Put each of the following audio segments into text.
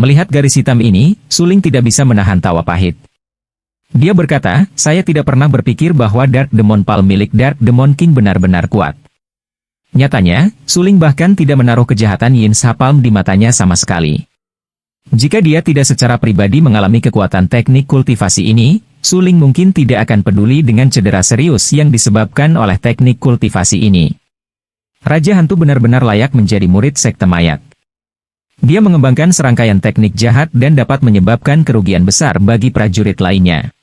Melihat garis hitam ini, Suling tidak bisa menahan tawa pahit. Dia berkata, saya tidak pernah berpikir bahwa Dark Demon Palm milik Dark Demon King benar-benar kuat. Nyatanya, Suling bahkan tidak menaruh kejahatan Yin Sha Palm di matanya sama sekali. Jika dia tidak secara pribadi mengalami kekuatan teknik kultivasi ini, Suling mungkin tidak akan peduli dengan cedera serius yang disebabkan oleh teknik kultivasi ini. Raja Hantu benar-benar layak menjadi murid sekte mayat. Dia mengembangkan serangkaian teknik jahat dan dapat menyebabkan kerugian besar bagi prajurit lainnya.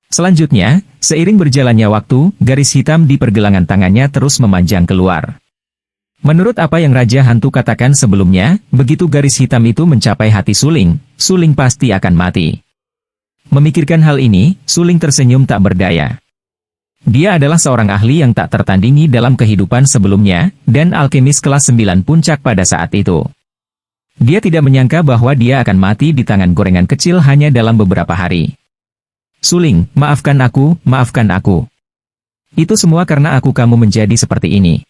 Selanjutnya, seiring berjalannya waktu, garis hitam di pergelangan tangannya terus memanjang keluar. Menurut apa yang Raja Hantu katakan sebelumnya, begitu garis hitam itu mencapai hati Suling, Suling pasti akan mati. Memikirkan hal ini, Suling tersenyum tak berdaya. Dia adalah seorang ahli yang tak tertandingi dalam kehidupan sebelumnya, dan alkemis kelas 9 puncak pada saat itu. Dia tidak menyangka bahwa dia akan mati di tangan gorengan kecil hanya dalam beberapa hari. Suling, maafkan aku, maafkan aku. Itu semua karena kamu menjadi seperti ini.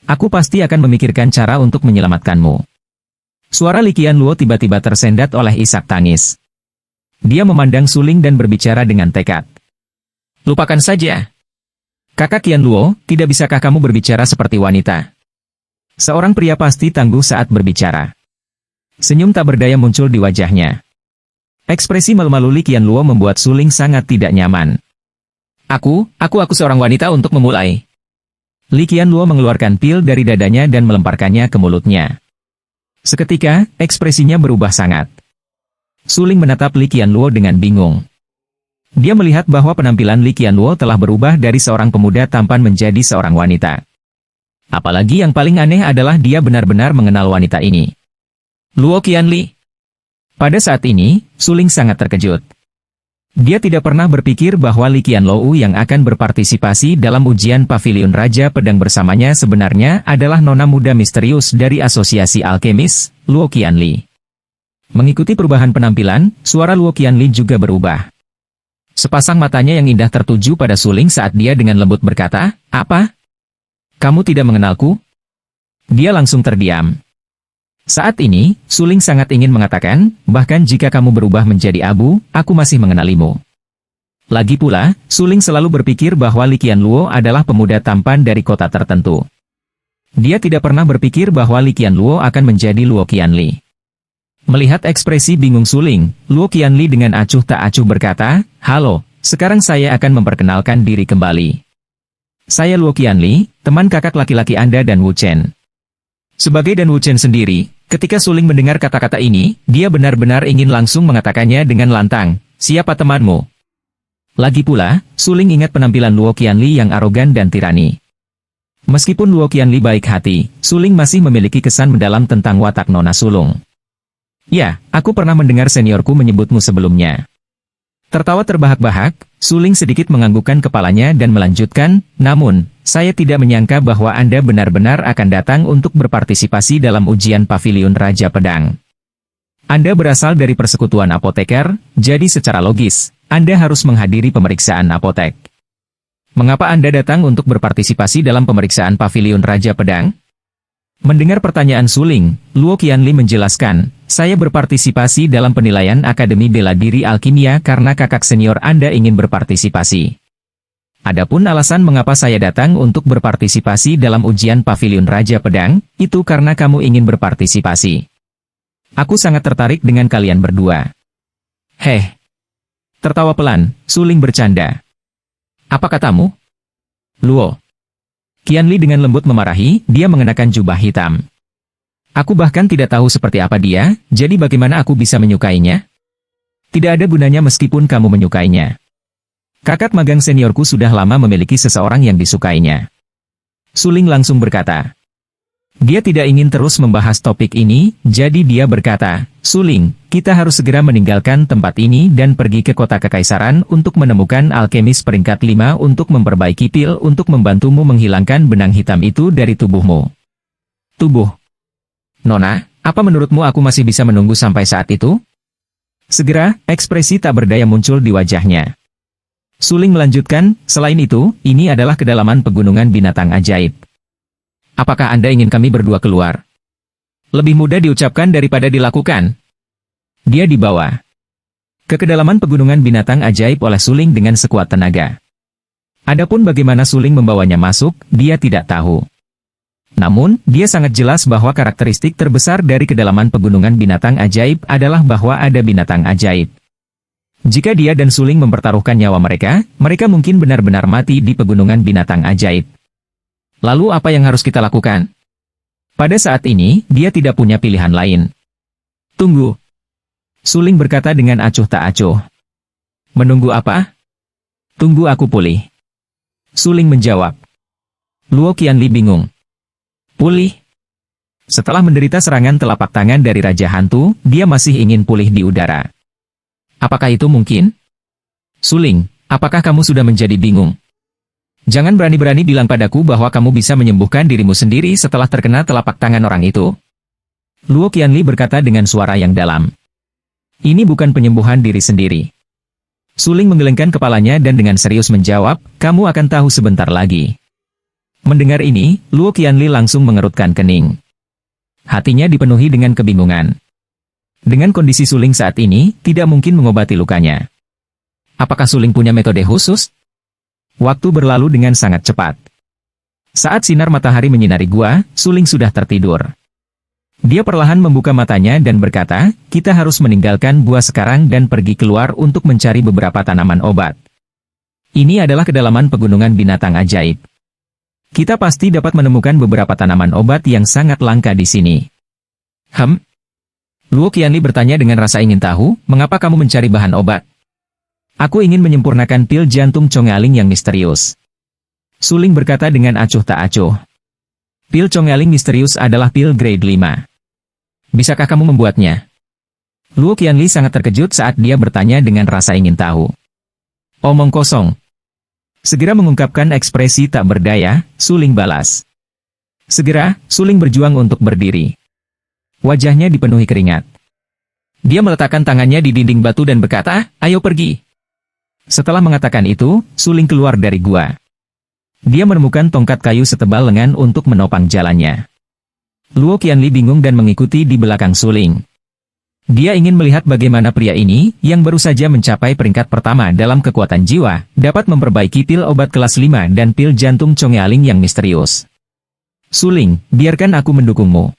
Aku pasti akan memikirkan cara untuk menyelamatkanmu. Suara Li Qianluo tiba-tiba tersendat oleh isak tangis. Dia memandang Suling dan berbicara dengan tekad. Lupakan saja. Kakak Qianluo, tidak bisakah kamu berbicara seperti wanita? Seorang pria pasti tangguh saat berbicara. Senyum tak berdaya muncul di wajahnya. Ekspresi malu-malu Li Qianluo membuat Suling sangat tidak nyaman. Aku seorang wanita untuk memulai. Li Qianluo mengeluarkan pil dari dadanya dan melemparkannya ke mulutnya. Seketika, ekspresinya berubah sangat. Suling menatap Li Qianluo dengan bingung. Dia melihat bahwa penampilan Li Qianluo telah berubah dari seorang pemuda tampan menjadi seorang wanita. Apalagi yang paling aneh adalah dia benar-benar mengenal wanita ini. Luo Qianli. Pada saat ini, Suling sangat terkejut. Dia tidak pernah berpikir bahwa Li Qianluo yang akan berpartisipasi dalam ujian Pavilion Raja Pedang bersamanya sebenarnya adalah nona muda misterius dari Asosiasi Alkemis, Luo Qianli. Mengikuti perubahan penampilan, suara Luo Qianli juga berubah. Sepasang matanya yang indah tertuju pada Suling saat dia dengan lembut berkata, "Apa? Kamu tidak mengenalku?" Dia langsung terdiam. Saat ini, Suling sangat ingin mengatakan, bahkan jika kamu berubah menjadi abu, aku masih mengenalimu. Lagi pula, Suling selalu berpikir bahwa Li Qianluo adalah pemuda tampan dari kota tertentu. Dia tidak pernah berpikir bahwa Li Qianluo akan menjadi Luo Qianli. Melihat ekspresi bingung Suling, Luo Qianli dengan acuh tak acuh berkata, "Halo, sekarang saya akan memperkenalkan diri kembali. Saya Luo Qianli, teman kakak laki-laki Anda dan Wu Chen." Sebagai dan Wu Chen sendiri, ketika Suling mendengar kata-kata ini, dia benar-benar ingin langsung mengatakannya dengan lantang, "Siapa temanmu?" Lagi pula, Suling ingat penampilan Luo Qianli yang arogan dan tirani. Meskipun Luo Qianli baik hati, Suling masih memiliki kesan mendalam tentang watak nona sulung. "Ya, aku pernah mendengar seniorku menyebutmu sebelumnya." Tertawa terbahak-bahak, Suling sedikit menganggukkan kepalanya dan melanjutkan, "Namun, saya tidak menyangka bahwa Anda benar-benar akan datang untuk berpartisipasi dalam ujian Pavilion Raja Pedang. Anda berasal dari persekutuan apoteker, jadi secara logis, Anda harus menghadiri pemeriksaan apotek. Mengapa Anda datang untuk berpartisipasi dalam pemeriksaan Pavilion Raja Pedang?" Mendengar pertanyaan Suling, Luo Qianli menjelaskan, "Saya berpartisipasi dalam penilaian Akademi Bela Diri Alkimia karena kakak senior Anda ingin berpartisipasi. Adapun alasan mengapa saya datang untuk berpartisipasi dalam ujian Pavilion Raja Pedang, itu karena kamu ingin berpartisipasi. Aku sangat tertarik dengan kalian berdua." "Heh." Tertawa pelan, Suling bercanda. "Apa katamu?" "Luo." Qianli dengan lembut memarahi, dia mengenakan jubah hitam. "Aku bahkan tidak tahu seperti apa dia, jadi bagaimana aku bisa menyukainya? Tidak ada gunanya meskipun kamu menyukainya. Kakak magang seniorku sudah lama memiliki seseorang yang disukainya." Suling langsung berkata. Dia tidak ingin terus membahas topik ini, jadi dia berkata, "Suling, kita harus segera meninggalkan tempat ini dan pergi ke kota kekaisaran untuk menemukan alkemis peringkat 5 untuk memperbaiki pil untuk membantumu menghilangkan benang hitam itu dari tubuhmu." "Tubuh? Nona, apa menurutmu aku masih bisa menunggu sampai saat itu?" Segera, ekspresi tak berdaya muncul di wajahnya. Suling melanjutkan, "Selain itu, ini adalah kedalaman pegunungan binatang ajaib. Apakah Anda ingin kami berdua keluar?" "Lebih mudah diucapkan daripada dilakukan." Dia dibawa ke kedalaman pegunungan binatang ajaib oleh Suling dengan sekuat tenaga. Adapun bagaimana Suling membawanya masuk, dia tidak tahu. Namun, dia sangat jelas bahwa karakteristik terbesar dari kedalaman pegunungan binatang ajaib adalah bahwa ada binatang ajaib. Jika dia dan Suling mempertaruhkan nyawa mereka, mereka mungkin benar-benar mati di pegunungan binatang ajaib. Lalu apa yang harus kita lakukan? Pada saat ini, dia tidak punya pilihan lain. Tunggu. Suling berkata dengan acuh tak acuh. Menunggu apa? Tunggu aku pulih. Suling menjawab. Luo Qianli bingung. Pulih? Setelah menderita serangan telapak tangan dari Raja Hantu, dia masih ingin pulih di udara. Apakah itu mungkin? Suling, apakah kamu sudah menjadi bingung? Jangan berani-berani bilang padaku bahwa kamu bisa menyembuhkan dirimu sendiri setelah terkena telapak tangan orang itu. Luo Qianli berkata dengan suara yang dalam. Ini bukan penyembuhan diri sendiri. Suling menggelengkan kepalanya dan dengan serius menjawab, kamu akan tahu sebentar lagi. Mendengar ini, Luo Qianli langsung mengerutkan kening. Hatinya dipenuhi dengan kebingungan. Dengan kondisi Suling saat ini, tidak mungkin mengobati lukanya. Apakah Suling punya metode khusus? Waktu berlalu dengan sangat cepat. Saat sinar matahari menyinari gua, Suling sudah tertidur. Dia perlahan membuka matanya dan berkata, kita harus meninggalkan gua sekarang dan pergi keluar untuk mencari beberapa tanaman obat. Ini adalah kedalaman pegunungan binatang ajaib. Kita pasti dapat menemukan beberapa tanaman obat yang sangat langka di sini. Luo Qianli bertanya dengan rasa ingin tahu, mengapa kamu mencari bahan obat? Aku ingin menyempurnakan pil jantung Congaling yang misterius. Suling berkata dengan acuh tak acuh. Pil Congaling misterius adalah pil grade 5. Bisakah kamu membuatnya? Luo Qianli sangat terkejut saat dia bertanya dengan rasa ingin tahu. Omong kosong. Segera mengungkapkan ekspresi tak berdaya, Suling balas. Segera, Suling berjuang untuk berdiri. Wajahnya dipenuhi keringat. Dia meletakkan tangannya di dinding batu dan berkata, ayo pergi. Setelah mengatakan itu, Suling keluar dari gua. Dia menemukan tongkat kayu setebal lengan untuk menopang jalannya. Luo Qianli bingung dan mengikuti di belakang Suling. Dia ingin melihat bagaimana pria ini, yang baru saja mencapai peringkat pertama dalam kekuatan jiwa, dapat memperbaiki pil obat kelas 5 dan pil jantung Congaling yang misterius. Suling, biarkan aku mendukungmu.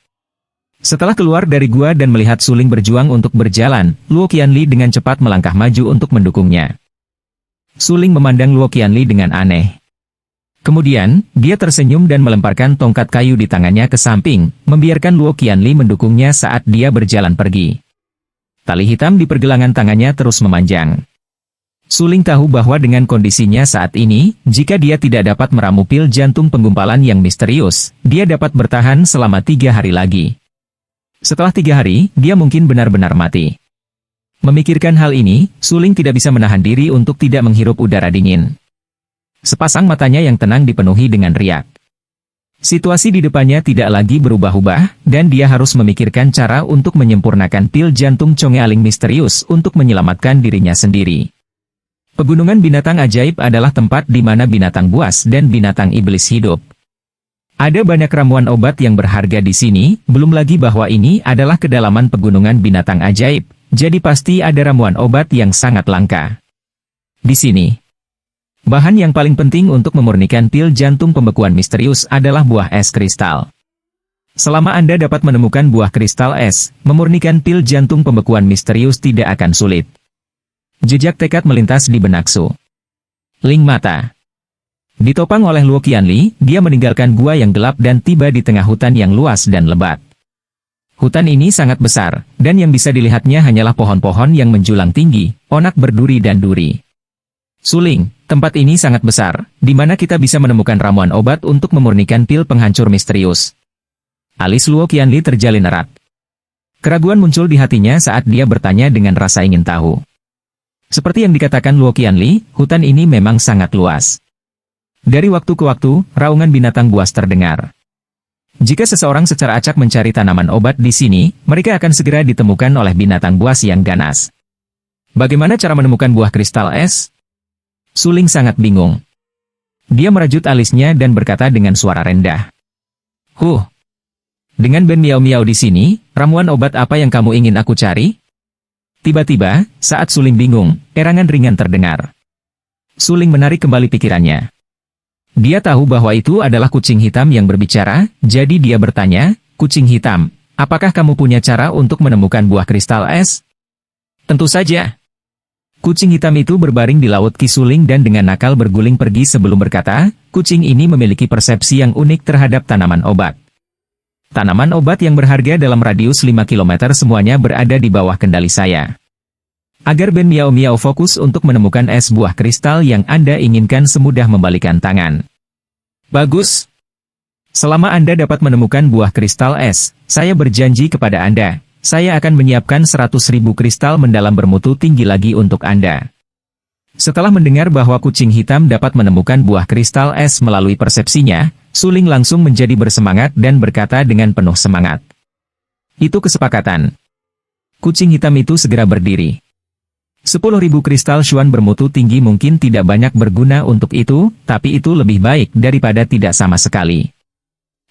Setelah keluar dari gua dan melihat Suling berjuang untuk berjalan, Luo Qianli dengan cepat melangkah maju untuk mendukungnya. Suling memandang Luo Qianli dengan aneh. Kemudian, dia tersenyum dan melemparkan tongkat kayu di tangannya ke samping, membiarkan Luo Qianli mendukungnya saat dia berjalan pergi. Tali hitam di pergelangan tangannya terus memanjang. Suling tahu bahwa dengan kondisinya saat ini, jika dia tidak dapat meramu pil jantung penggumpalan yang misterius, dia dapat bertahan selama 3 hari lagi. Setelah 3 hari, dia mungkin benar-benar mati. Memikirkan hal ini, Suling tidak bisa menahan diri untuk tidak menghirup udara dingin. Sepasang matanya yang tenang dipenuhi dengan riak. Situasi di depannya tidak lagi berubah-ubah, dan dia harus memikirkan cara untuk menyempurnakan pil jantung Congaling misterius untuk menyelamatkan dirinya sendiri. Pegunungan binatang ajaib adalah tempat di mana binatang buas dan binatang iblis hidup. Ada banyak ramuan obat yang berharga di sini, belum lagi bahwa ini adalah kedalaman pegunungan binatang ajaib, jadi pasti ada ramuan obat yang sangat langka. Di sini, bahan yang paling penting untuk memurnikan pil jantung pembekuan misterius adalah buah es kristal. Selama Anda dapat menemukan buah kristal es, memurnikan pil jantung pembekuan misterius tidak akan sulit. Jejak tekad melintas di benak Su Ling mata. Ditopang oleh Luo Qianli, dia meninggalkan gua yang gelap dan tiba di tengah hutan yang luas dan lebat. Hutan ini sangat besar, dan yang bisa dilihatnya hanyalah pohon-pohon yang menjulang tinggi, onak berduri dan duri. Suling, tempat ini sangat besar, di mana kita bisa menemukan ramuan obat untuk memurnikan pil penghancur misterius. Alis Luo Qianli terjalin erat. Keraguan muncul di hatinya saat dia bertanya dengan rasa ingin tahu. Seperti yang dikatakan Luo Qianli, hutan ini memang sangat luas. Dari waktu ke waktu, raungan binatang buas terdengar. Jika seseorang secara acak mencari tanaman obat di sini, mereka akan segera ditemukan oleh binatang buas yang ganas. Bagaimana cara menemukan buah kristal es? Suling sangat bingung. Dia merajut alisnya dan berkata dengan suara rendah. Dengan Ben Miao Miao di sini, ramuan obat apa yang kamu ingin aku cari? Tiba-tiba, saat Suling bingung, erangan ringan terdengar. Suling menarik kembali pikirannya. Dia tahu bahwa itu adalah kucing hitam yang berbicara, jadi dia bertanya, "Kucing hitam, apakah kamu punya cara untuk menemukan buah kristal es?" "Tentu saja." Kucing hitam itu berbaring di laut Ki Suling dan dengan nakal berguling pergi sebelum berkata, "Kucing ini memiliki persepsi yang unik terhadap tanaman obat. Tanaman obat yang berharga dalam radius 5 km semuanya berada di bawah kendali saya. Agar Ben Miao Miao fokus untuk menemukan es buah kristal yang Anda inginkan semudah membalikan tangan." "Bagus. Selama Anda dapat menemukan buah kristal es, saya berjanji kepada Anda, saya akan menyiapkan 100.000 kristal mendalam bermutu tinggi lagi untuk Anda." Setelah mendengar bahwa kucing hitam dapat menemukan buah kristal es melalui persepsinya, Suling langsung menjadi bersemangat dan berkata dengan penuh semangat, "Itu kesepakatan." Kucing hitam itu segera berdiri. 10.000 kristal Xuan bermutu tinggi mungkin tidak banyak berguna untuk itu, tapi itu lebih baik daripada tidak sama sekali.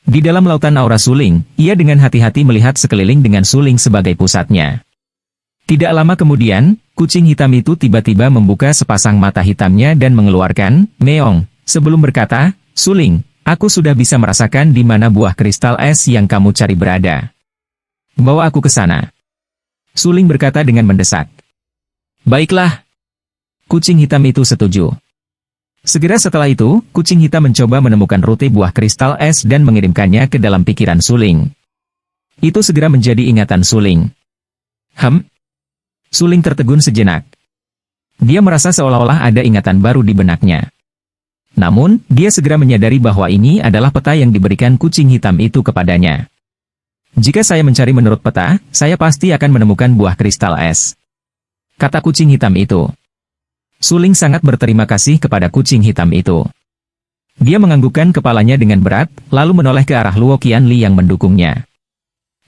Di dalam lautan aura Suling, ia dengan hati-hati melihat sekeliling dengan Suling sebagai pusatnya. Tidak lama kemudian, kucing hitam itu tiba-tiba membuka sepasang mata hitamnya dan mengeluarkan meong, sebelum berkata, "Suling, aku sudah bisa merasakan di mana buah kristal es yang kamu cari berada. Bawa aku ke sana." Suling berkata dengan mendesak. "Baiklah." Kucing hitam itu setuju. Segera setelah itu, kucing hitam mencoba menemukan rute buah kristal es dan mengirimkannya ke dalam pikiran Suling. Itu segera menjadi ingatan Suling. Suling tertegun sejenak. Dia merasa seolah-olah ada ingatan baru di benaknya. Namun, dia segera menyadari bahwa ini adalah peta yang diberikan kucing hitam itu kepadanya. "Jika saya mencari menurut peta, saya pasti akan menemukan buah kristal es," kata kucing hitam itu. Suling sangat berterima kasih kepada kucing hitam itu. Dia menganggukkan kepalanya dengan berat, lalu menoleh ke arah Luo Qianli yang mendukungnya.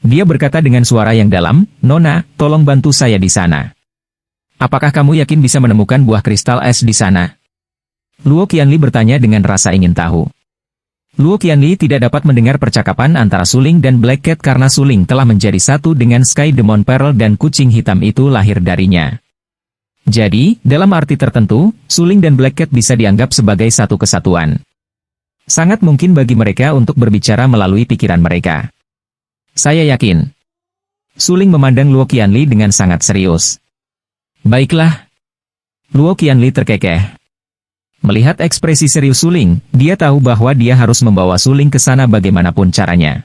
Dia berkata dengan suara yang dalam, "Nona, tolong bantu saya di sana." "Apakah kamu yakin bisa menemukan buah kristal es di sana?" Luo Qianli bertanya dengan rasa ingin tahu. Luo Qianli tidak dapat mendengar percakapan antara Suling dan Black Cat karena Suling telah menjadi satu dengan Sky Demon Pearl dan kucing hitam itu lahir darinya. Jadi, dalam arti tertentu, Suling dan Black Cat bisa dianggap sebagai satu kesatuan. Sangat mungkin bagi mereka untuk berbicara melalui pikiran mereka. "Saya yakin." Suling memandang Luo Qianli dengan sangat serius. "Baiklah." Luo Qianli terkekeh. Melihat ekspresi serius Suling, dia tahu bahwa dia harus membawa Suling ke sana bagaimanapun caranya.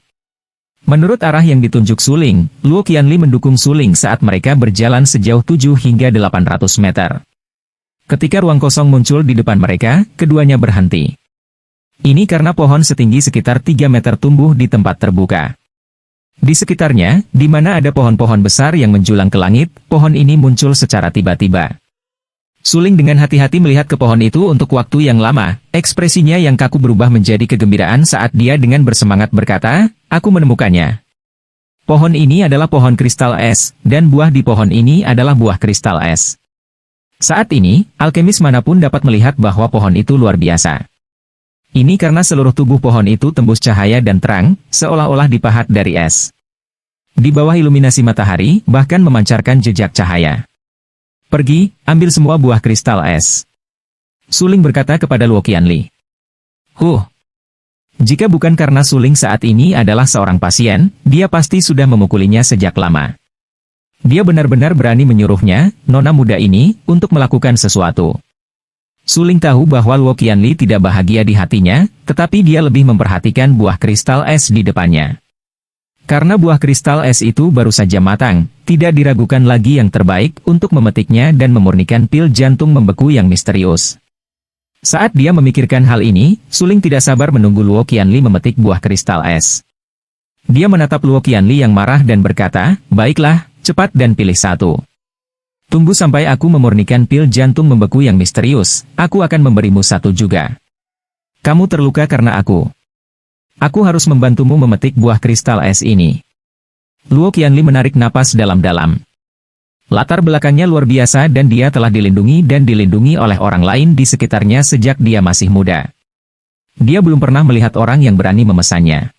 Menurut arah yang ditunjuk Suling, Luo Qianli mendukung Suling saat mereka berjalan sejauh 7 hingga 800 meter. Ketika ruang kosong muncul di depan mereka, keduanya berhenti. Ini karena pohon setinggi sekitar 3 meter tumbuh di tempat terbuka. Di sekitarnya, di mana ada pohon-pohon besar yang menjulang ke langit, pohon ini muncul secara tiba-tiba. Suling dengan hati-hati melihat ke pohon itu untuk waktu yang lama, ekspresinya yang kaku berubah menjadi kegembiraan saat dia dengan bersemangat berkata, "Aku menemukannya. Pohon ini adalah pohon kristal es, dan buah di pohon ini adalah buah kristal es." Saat ini, alkemis manapun dapat melihat bahwa pohon itu luar biasa. Ini karena seluruh tubuh pohon itu tembus cahaya dan terang, seolah-olah dipahat dari es. Di bawah iluminasi matahari, bahkan memancarkan jejak cahaya. "Pergi, ambil semua buah kristal es," Suling berkata kepada Luo Qianli. Jika bukan karena Suling saat ini adalah seorang pasien, dia pasti sudah memukulinya sejak lama. Dia benar-benar berani menyuruhnya, nona muda ini, untuk melakukan sesuatu. Suling tahu bahwa Luo Qianli tidak bahagia di hatinya, tetapi dia lebih memperhatikan buah kristal es di depannya. Karena buah kristal es itu baru saja matang, tidak diragukan lagi yang terbaik untuk memetiknya dan memurnikan pil jantung membeku yang misterius. Saat dia memikirkan hal ini, Suling tidak sabar menunggu Luo Qianli memetik buah kristal es. Dia menatap Luo Qianli yang marah dan berkata, "Baiklah, cepat dan pilih satu. Tunggu sampai aku memurnikan pil jantung membeku yang misterius, aku akan memberimu satu juga. Kamu terluka karena aku. Aku harus membantumu memetik buah kristal es ini." Luo Qianli menarik napas dalam-dalam. Latar belakangnya luar biasa dan dia telah dilindungi oleh orang lain di sekitarnya sejak dia masih muda. Dia belum pernah melihat orang yang berani memesannya.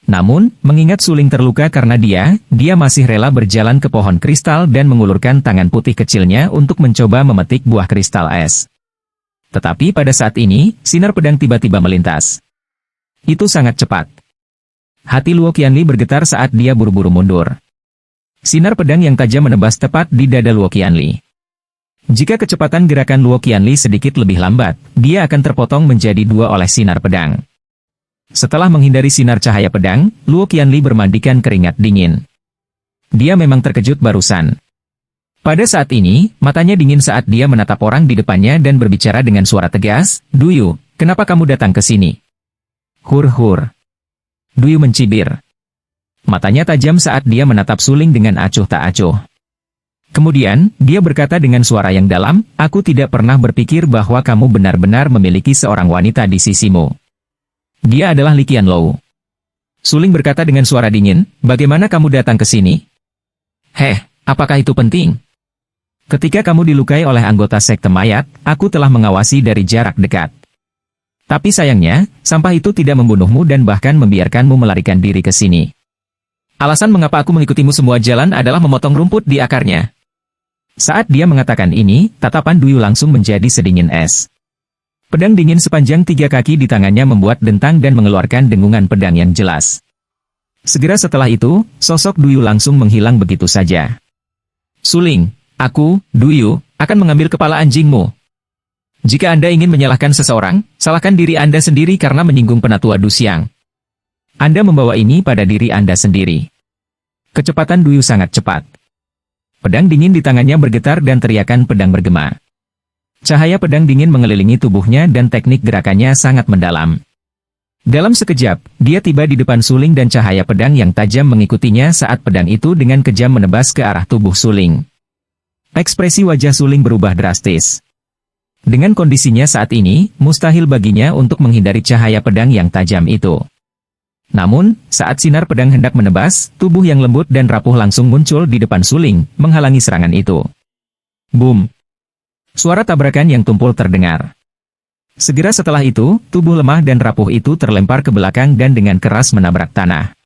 Namun, mengingat Suling terluka karena dia masih rela berjalan ke pohon kristal dan mengulurkan tangan putih kecilnya untuk mencoba memetik buah kristal es. Tetapi pada saat ini, sinar pedang tiba-tiba melintas. Itu sangat cepat. Hati Luo Qianli bergetar saat dia buru-buru mundur. Sinar pedang yang tajam menebas tepat di dada Luo Qianli. Jika kecepatan gerakan Luo Qianli sedikit lebih lambat, dia akan terpotong menjadi dua oleh sinar pedang. Setelah menghindari sinar cahaya pedang, Luo Qianli bermandikan keringat dingin. Dia memang terkejut barusan. Pada saat ini, matanya dingin saat dia menatap orang di depannya dan berbicara dengan suara tegas, "Duyu, kenapa kamu datang ke sini?" "Hur-hur." Duyu mencibir. Matanya tajam saat dia menatap Suling dengan acuh tak acuh. Kemudian, dia berkata dengan suara yang dalam, "Aku tidak pernah berpikir bahwa kamu benar-benar memiliki seorang wanita di sisimu." Dia adalah Li Qianlou. Suling berkata dengan suara dingin, "Bagaimana kamu datang ke sini?" Apakah itu penting?" "Ketika kamu dilukai oleh anggota sekte mayat, aku telah mengawasi dari jarak dekat. Tapi sayangnya, sampah itu tidak membunuhmu dan bahkan membiarkanmu melarikan diri ke sini. Alasan mengapa aku mengikutimu semua jalan adalah memotong rumput di akarnya." Saat dia mengatakan ini, tatapan Duyu langsung menjadi sedingin es. Pedang dingin sepanjang 3 kaki di tangannya membuat dentang dan mengeluarkan dengungan pedang yang jelas. Segera setelah itu, sosok Duyu langsung menghilang begitu saja. "Suling, aku, Duyu, akan mengambil kepala anjingmu. Jika Anda ingin menyalahkan seseorang, salahkan diri Anda sendiri karena menyinggung penatua Du Xiang. Anda membawa ini pada diri Anda sendiri." Kecepatan Duyu sangat cepat. Pedang dingin di tangannya bergetar dan teriakan pedang bergema. Cahaya pedang dingin mengelilingi tubuhnya dan teknik gerakannya sangat mendalam. Dalam sekejap, dia tiba di depan Suling dan cahaya pedang yang tajam mengikutinya saat pedang itu dengan kejam menebas ke arah tubuh Suling. Ekspresi wajah Suling berubah drastis. Dengan kondisinya saat ini, mustahil baginya untuk menghindari cahaya pedang yang tajam itu. Namun, saat sinar pedang hendak menebas, tubuh yang lembut dan rapuh langsung muncul di depan Suling, menghalangi serangan itu. Boom! Suara tabrakan yang tumpul terdengar. Segera setelah itu, tubuh lemah dan rapuh itu terlempar ke belakang dan dengan keras menabrak tanah.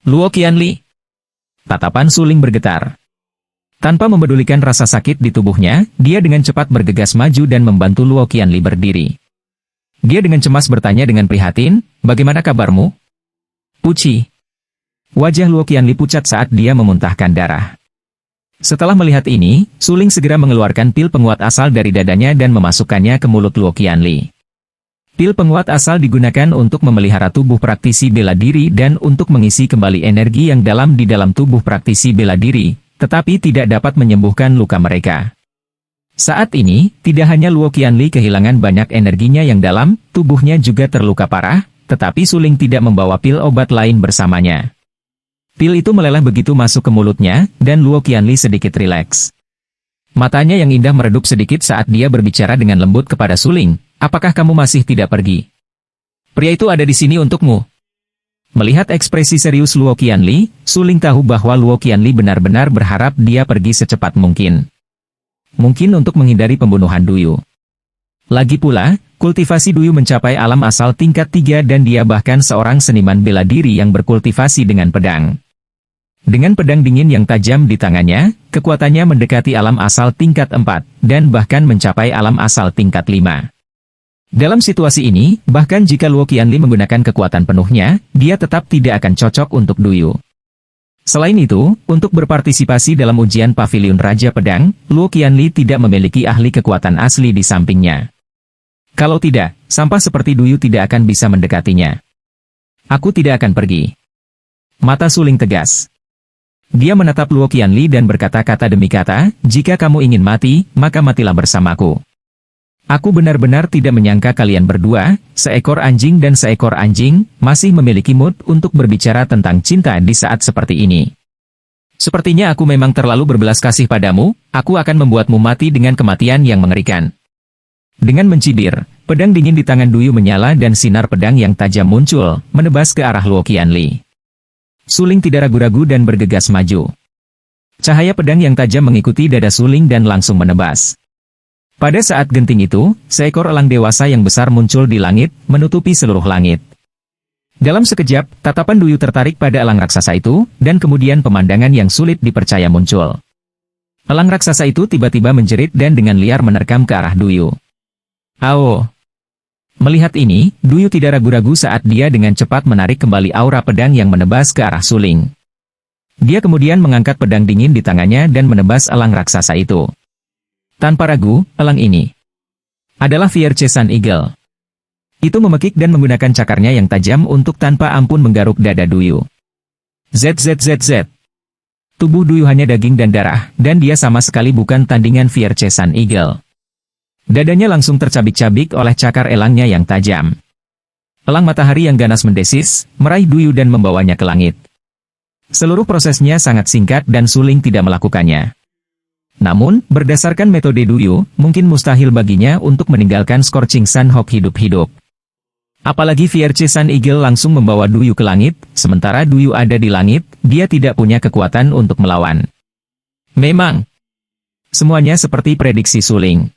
"Luo Qianli!" Tatapan Suling bergetar. Tanpa mempedulikan rasa sakit di tubuhnya, dia dengan cepat bergegas maju dan membantu Luo Qianli berdiri. Dia dengan cemas bertanya dengan prihatin, "Bagaimana kabarmu?" "Puci." Wajah Luo Qianli pucat saat dia memuntahkan darah. Setelah melihat ini, Suling segera mengeluarkan pil penguat asal dari dadanya dan memasukkannya ke mulut Luo Qianli. Pil penguat asal digunakan untuk memelihara tubuh praktisi bela diri dan untuk mengisi kembali energi yang dalam di dalam tubuh praktisi bela diri, tetapi tidak dapat menyembuhkan luka mereka. Saat ini, tidak hanya Luo Qianli kehilangan banyak energinya yang dalam, tubuhnya juga terluka parah, tetapi Suling tidak membawa pil obat lain bersamanya. Pil itu meleleh begitu masuk ke mulutnya, dan Luo Qianli sedikit rileks. Matanya yang indah meredup sedikit saat dia berbicara dengan lembut kepada Suling, "Apakah kamu masih tidak pergi? Pria itu ada di sini untukmu." Melihat ekspresi serius Luo Qianli, Suling tahu bahwa Luo Qianli benar-benar berharap dia pergi secepat mungkin. Mungkin untuk menghindari pembunuhan Duyu. Lagi pula, kultivasi Duyu mencapai alam asal tingkat 3 dan dia bahkan seorang seniman bela diri yang berkultivasi dengan pedang. Dengan pedang dingin yang tajam di tangannya, kekuatannya mendekati alam asal tingkat 4, dan bahkan mencapai alam asal tingkat 5. Dalam situasi ini, bahkan jika Luo Qianli menggunakan kekuatan penuhnya, dia tetap tidak akan cocok untuk Duyu. Selain itu, untuk berpartisipasi dalam ujian Pavilion Raja Pedang, Luo Qianli tidak memiliki ahli kekuatan asli di sampingnya. Kalau tidak, sampah seperti Duyu tidak akan bisa mendekatinya. "Aku tidak akan pergi." Mata Suling tegas. Dia menatap Luo Qianli dan berkata-kata demi kata, "Jika kamu ingin mati, maka matilah bersamaku. Aku benar-benar tidak menyangka kalian berdua, seekor anjing dan seekor anjing, masih memiliki mood untuk berbicara tentang cinta di saat seperti ini. Sepertinya aku memang terlalu berbelas kasih padamu, aku akan membuatmu mati dengan kematian yang mengerikan." Dengan mencibir, pedang dingin di tangan Duyu menyala dan sinar pedang yang tajam muncul, menebas ke arah Luo Qianli. Suling tidak ragu-ragu dan bergegas maju. Cahaya pedang yang tajam mengikuti dada Suling dan langsung menebas. Pada saat genting itu, seekor elang dewasa yang besar muncul di langit, menutupi seluruh langit. Dalam sekejap, tatapan Duyu tertarik pada elang raksasa itu, dan kemudian pemandangan yang sulit dipercaya muncul. Elang raksasa itu tiba-tiba menjerit dan dengan liar menerkam ke arah Duyu. Ao! Melihat ini, Duyu tidak ragu-ragu saat dia dengan cepat menarik kembali aura pedang yang menebas ke arah suling. Dia kemudian mengangkat pedang dingin di tangannya dan menebas elang raksasa itu. Tanpa ragu, elang ini adalah Fierce Sun Eagle. Itu memekik dan menggunakan cakarnya yang tajam untuk tanpa ampun menggaruk dada Duyu. ZZZZ. Tubuh Duyu hanya daging dan darah, dan dia sama sekali bukan tandingan Fierce Sun Eagle. Dadanya langsung tercabik-cabik oleh cakar elangnya yang tajam. Elang matahari yang ganas mendesis, meraih Duyu dan membawanya ke langit. Seluruh prosesnya sangat singkat dan suling tidak melakukannya. Namun, berdasarkan metode Duyu, mungkin mustahil baginya untuk meninggalkan Scorching Sun Hawk hidup-hidup. Apalagi Fierce Sun Eagle langsung membawa Duyu ke langit, sementara Duyu ada di langit, dia tidak punya kekuatan untuk melawan. Memang, semuanya seperti prediksi suling.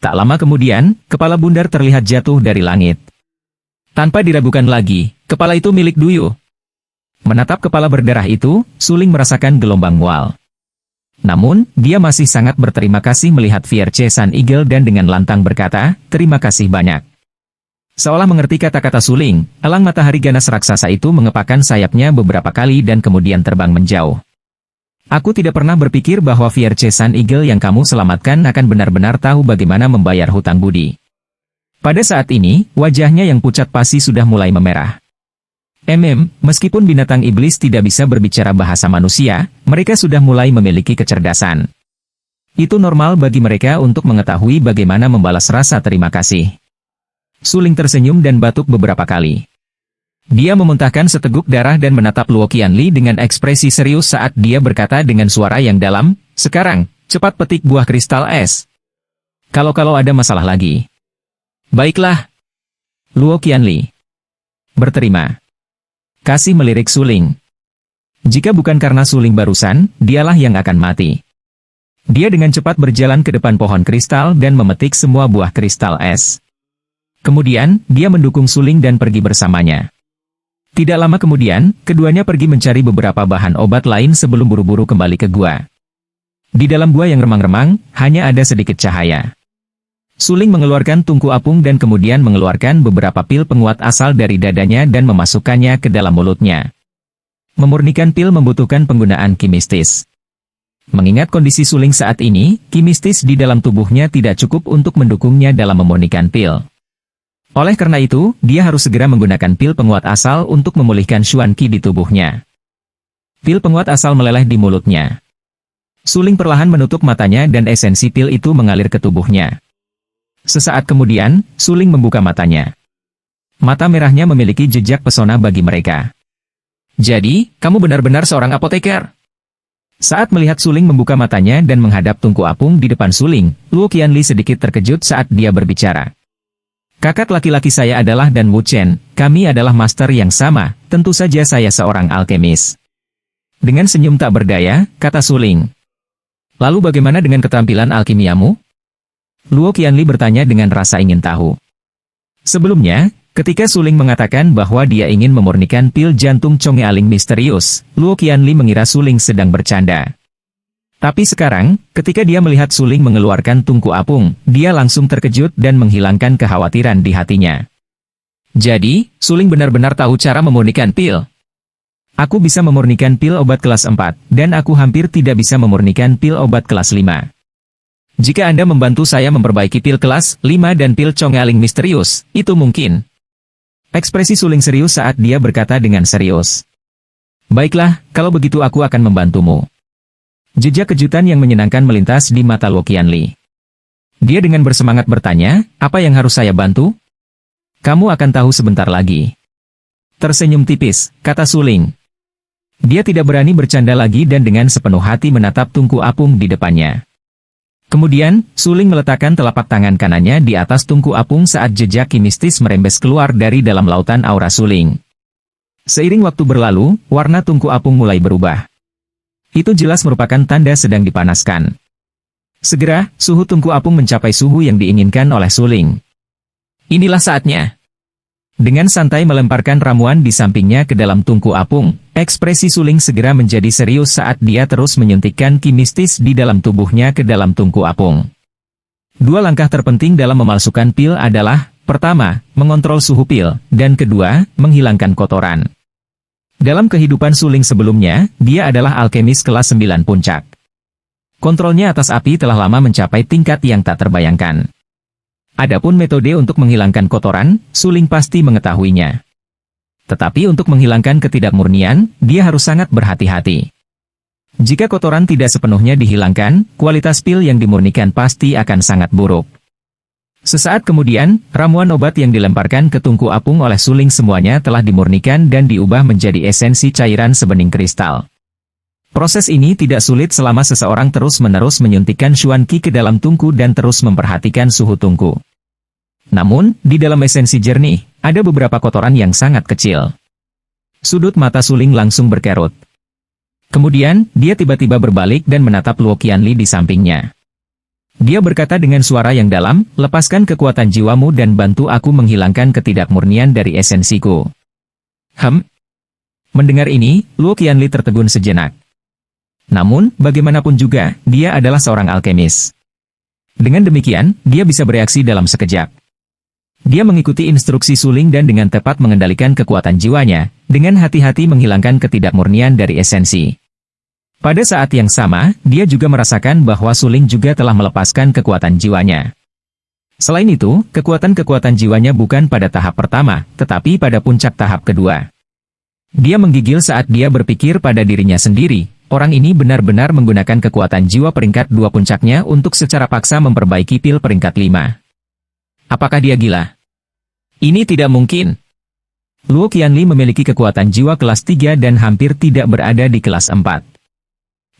Tak lama kemudian, kepala bundar terlihat jatuh dari langit. Tanpa diragukan lagi, kepala itu milik Duyu. Menatap kepala berdarah itu, suling merasakan gelombang mual. Namun, dia masih sangat berterima kasih melihat Fierce Sun Eagle dan dengan lantang berkata, "Terima kasih banyak." Seolah mengerti kata-kata suling, elang matahari ganas raksasa itu mengepakkan sayapnya beberapa kali dan kemudian terbang menjauh. Aku tidak pernah berpikir bahwa Fierce Sun Eagle yang kamu selamatkan akan benar-benar tahu bagaimana membayar hutang budi. Pada saat ini, wajahnya yang pucat pasi sudah mulai memerah. Meskipun binatang iblis tidak bisa berbicara bahasa manusia, mereka sudah mulai memiliki kecerdasan. Itu normal bagi mereka untuk mengetahui bagaimana membalas rasa terima kasih. Suling tersenyum dan batuk beberapa kali. Dia memuntahkan seteguk darah dan menatap Luo Qianli dengan ekspresi serius saat dia berkata dengan suara yang dalam, "Sekarang, cepat petik buah kristal es. Kalau ada masalah lagi." "Baiklah." Luo Qianli berterima kasih melirik suling. Jika bukan karena suling barusan, dialah yang akan mati. Dia dengan cepat berjalan ke depan pohon kristal dan memetik semua buah kristal es. Kemudian, dia mendukung suling dan pergi bersamanya. Tidak lama kemudian, keduanya pergi mencari beberapa bahan obat lain sebelum buru-buru kembali ke gua. Di dalam gua yang remang-remang, hanya ada sedikit cahaya. Suling mengeluarkan tungku apung dan kemudian mengeluarkan beberapa pil penguat asal dari dadanya dan memasukkannya ke dalam mulutnya. Memurnikan pil membutuhkan penggunaan kimistis. Mengingat kondisi suling saat ini, kimistis di dalam tubuhnya tidak cukup untuk mendukungnya dalam memurnikan pil. Oleh karena itu, dia harus segera menggunakan pil penguat asal untuk memulihkan Xuan Qi di tubuhnya. Pil penguat asal meleleh di mulutnya. Suling perlahan menutup matanya dan esensi pil itu mengalir ke tubuhnya. Sesaat kemudian, suling membuka matanya. Mata merahnya memiliki jejak pesona bagi mereka. "Jadi, kamu benar-benar seorang apoteker?" Saat melihat suling membuka matanya dan menghadap tungku apung di depan suling, Luo Qianli sedikit terkejut saat dia berbicara. "Kakak laki-laki saya adalah Dan Wuchen, kami adalah master yang sama, tentu saja saya seorang alkemis." Dengan senyum tak berdaya, kata suling. "Lalu bagaimana dengan keterampilan alkimiamu?" Luo Qianli bertanya dengan rasa ingin tahu. Sebelumnya, ketika suling mengatakan bahwa dia ingin memurnikan pil jantung Conge Aling misterius, Luo Qianli mengira suling sedang bercanda. Tapi sekarang, ketika dia melihat suling mengeluarkan tungku apung, dia langsung terkejut dan menghilangkan kekhawatiran di hatinya. "Jadi, suling benar-benar tahu cara memurnikan pil?" "Aku bisa memurnikan pil obat kelas 4, dan aku hampir tidak bisa memurnikan pil obat kelas 5. Jika Anda membantu saya memperbaiki pil kelas 5 dan pil Conge Aling misterius, itu mungkin." Ekspresi suling serius saat dia berkata dengan serius. "Baiklah, kalau begitu aku akan membantumu." Jejak kejutan yang menyenangkan melintas di mata Luo Qianli. Dia dengan bersemangat bertanya, "Apa yang harus saya bantu?" "Kamu akan tahu sebentar lagi." Tersenyum tipis, kata suling. Dia tidak berani bercanda lagi dan dengan sepenuh hati menatap tungku apung di depannya. Kemudian, suling meletakkan telapak tangan kanannya di atas tungku apung saat jejak kimistis merembes keluar dari dalam lautan aura suling. Seiring waktu berlalu, warna tungku apung mulai berubah. Itu jelas merupakan tanda sedang dipanaskan. Segera, suhu tungku apung mencapai suhu yang diinginkan oleh suling. "Inilah saatnya." Dengan santai melemparkan ramuan di sampingnya ke dalam tungku apung, ekspresi Suling segera menjadi serius saat dia terus menyuntikkan ki mistis di dalam tubuhnya ke dalam tungku apung. Dua langkah terpenting dalam memalsukan pil adalah, pertama, mengontrol suhu pil, dan kedua, menghilangkan kotoran. Dalam kehidupan Suling sebelumnya, dia adalah alkemis kelas 9 puncak. Kontrolnya atas api telah lama mencapai tingkat yang tak terbayangkan. Adapun metode untuk menghilangkan kotoran, Suling pasti mengetahuinya. Tetapi untuk menghilangkan ketidakmurnian, dia harus sangat berhati-hati. Jika kotoran tidak sepenuhnya dihilangkan, kualitas pil yang dimurnikan pasti akan sangat buruk. Sesaat kemudian, ramuan obat yang dilemparkan ke tungku apung oleh Suling semuanya telah dimurnikan dan diubah menjadi esensi cairan sebening kristal. Proses ini tidak sulit selama seseorang terus-menerus menyuntikkan Xuan Qi ke dalam tungku dan terus memperhatikan suhu tungku. Namun, di dalam esensi jernih, ada beberapa kotoran yang sangat kecil. Sudut mata Suling langsung berkerut. Kemudian, dia tiba-tiba berbalik dan menatap Luo Qianli di sampingnya. Dia berkata dengan suara yang dalam, lepaskan kekuatan jiwamu dan bantu aku menghilangkan ketidakmurnian dari esensiku. Mendengar ini, Luo Qianli tertegun sejenak. Namun, bagaimanapun juga, dia adalah seorang alkemis. Dengan demikian, dia bisa bereaksi dalam sekejap. Dia mengikuti instruksi Suling dan dengan tepat mengendalikan kekuatan jiwanya, dengan hati-hati menghilangkan ketidakmurnian dari esensi. Pada saat yang sama, dia juga merasakan bahwa Suling juga telah melepaskan kekuatan jiwanya. Selain itu, kekuatan-kekuatan jiwanya bukan pada tahap pertama, tetapi pada puncak tahap kedua. Dia menggigil saat dia berpikir pada dirinya sendiri, orang ini benar-benar menggunakan kekuatan jiwa peringkat 2 puncaknya untuk secara paksa memperbaiki pil peringkat 5. Apakah dia gila? Ini tidak mungkin. Luo Qianli memiliki kekuatan jiwa kelas 3 dan hampir tidak berada di kelas 4.